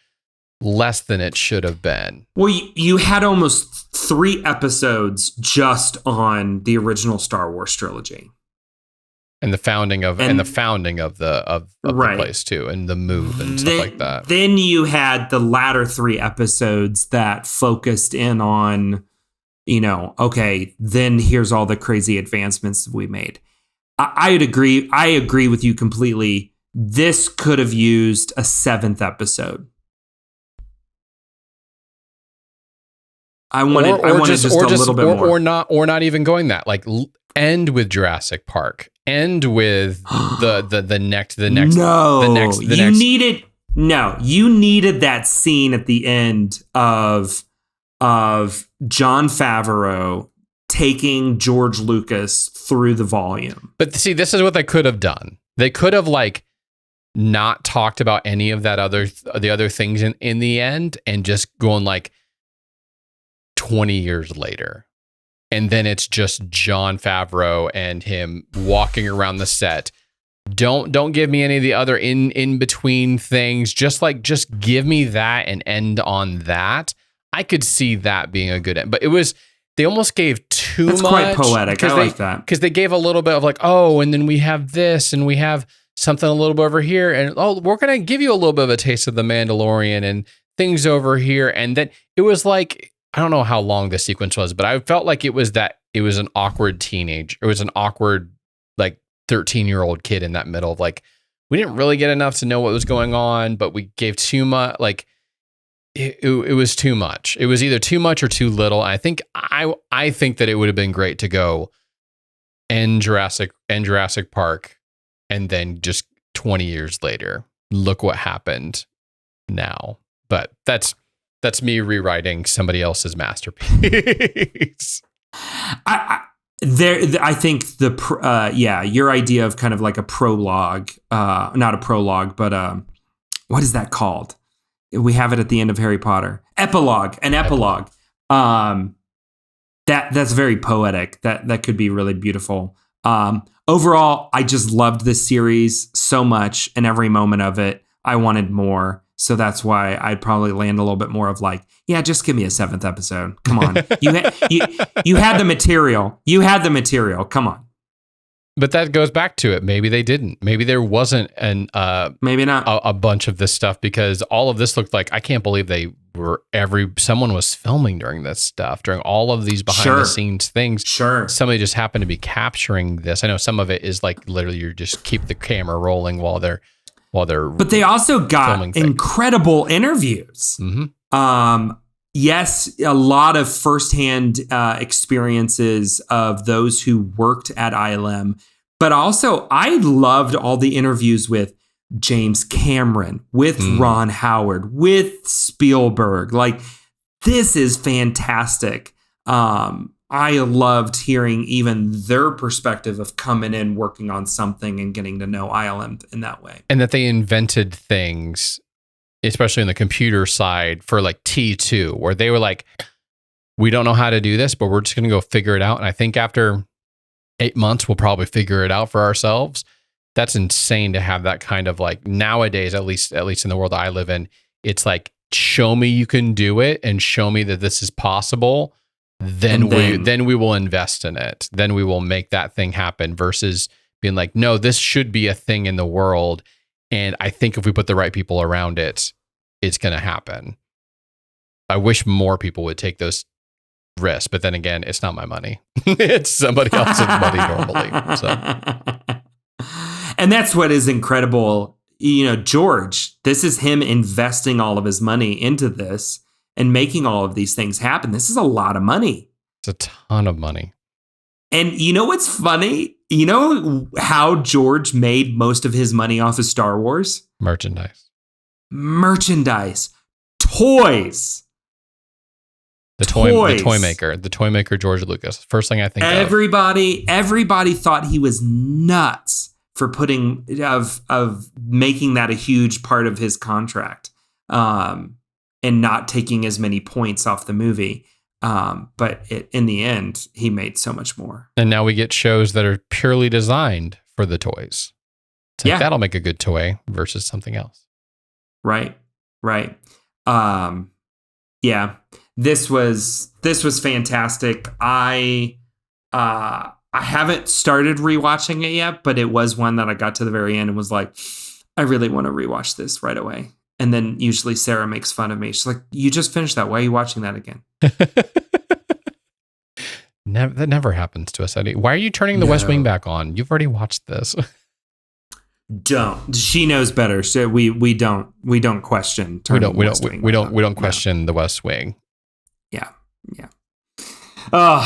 less than it should have been. Well, you had almost 3 episodes just on the original Star Wars trilogy. And the founding of the place too, and the move and stuff like that. Then you had the latter 3 episodes that focused in on, okay, then here's all the crazy advancements we made. I'd agree. I agree with you completely. This could have used a 7th episode. I wanted just a little bit more, or not even going that. Like end with Jurassic Park. End with the next. You needed that scene at the end of Jon Favreau taking George Lucas through the volume. But see, this is what they could have done. They could have not talked about any of the other things in the end and just going 20 years later. And then it's just Jon Favreau and him walking around the set. Don't give me any of the other in between things. Just give me that and end on that. I could see that being a good end. But they almost gave too much. That's quite poetic. I like that. Because they gave a little bit of and then we have this and we have something a little bit over here. And we're going to give you a little bit of a taste of the Mandalorian and things over here. And then it was I don't know how long the sequence was, but I felt like it was an awkward teenage. It was an awkward 13-year-old kid in that middle of we didn't really get enough to know what was going on, but we gave too much. It was too much. It was either too much or too little. I think that it would have been great to go end Jurassic Park and then just 20 years later, look what happened now. But that's me rewriting somebody else's masterpiece. I think your idea of kind of like a prologue, not a prologue, but what is that called? We have it at the end of Harry Potter. An epilogue. That's very poetic. That could be really beautiful. Overall, I just loved this series so much, and every moment of it, I wanted more. So that's why I'd probably land a little bit more of just give me a 7th episode. Come on. You had the material. Come on. But that goes back to it. Maybe they didn't. Maybe there wasn't maybe not a bunch of this stuff, because all of this looked like, I can't believe someone was filming during this stuff, during all of these behind the scenes things. Sure. Somebody just happened to be capturing this. I know some of it is literally you just keep the camera rolling while they're while they're But they also got incredible interviews. Yes, a lot of firsthand experiences of those who worked at ILM. But also, I loved all the interviews with James Cameron, with Ron Howard, with Spielberg. Like, this is fantastic. I loved hearing even their perspective of coming in, working on something and getting to know ILM in that way. And that they invented things, especially on the computer side, for like T2, where they were like, we don't know how to do this, but we're just going to go figure it out. And I think after 8 months, we'll probably figure it out for ourselves. That's insane to have that kind of, like, nowadays, at least in the world I live in, it's like, show me you can do it and show me that this is possible. Then we will invest in it. Then we will make that thing happen, versus being like, no, this should be a thing in the world. And I think if we put the right people around it, it's going to happen. I wish more people would take those risks, but then again, it's not my money. It's somebody else's money normally. So. And that's what is incredible. You know, George, this is him investing all of his money into this and making all of these things happen. This is a lot of money. It's a ton of money. And you know what's funny? You know how George made most of his money off of Star Wars? Merchandise. Toys. The toy maker, George Lucas. First thing I think everybody thought he was nuts for making that a huge part of his contract. And not taking as many points off the movie. But in the end, he made so much more. And now we get shows that are purely designed for the toys. It's like, that'll make a good toy versus something else. Right. This was fantastic. I haven't started rewatching it yet, but it was one that I got to the very end and was like, I really want to rewatch this right away. And then usually Sarah makes fun of me. She's like, you just finished that. Why are you watching that again? That never happens to us, Eddie. Why are you turning the West Wing back on? You've already watched this. Don't. She knows better. So we don't question. We don't question the West Wing. Yeah.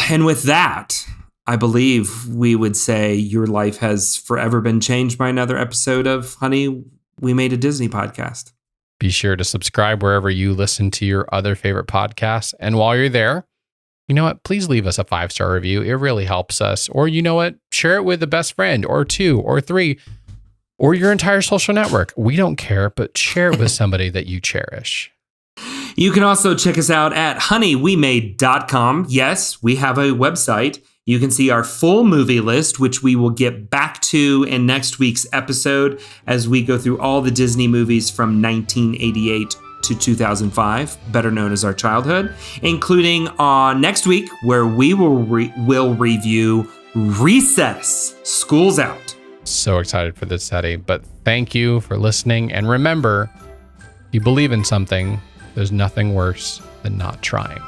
And with that, I believe we would say your life has forever been changed by another episode of Honey, We Made a Disney Podcast. Be sure to subscribe wherever you listen to your other favorite podcasts. And while you're there, you know what? Please leave us a 5-star review. It really helps us. Or you know what? Share it with a best friend or 2 or 3 or your entire social network. We don't care, but share it with somebody that you cherish. You can also check us out at honeywemade.com. Yes, we have a website. You can see our full movie list, which we will get back to in next week's episode as we go through all the Disney movies from 1988 to 2005, better known as our childhood, including next week where we will review Recess, School's Out. So excited for this, Eddie, but thank you for listening. And remember, if you believe in something, there's nothing worse than not trying.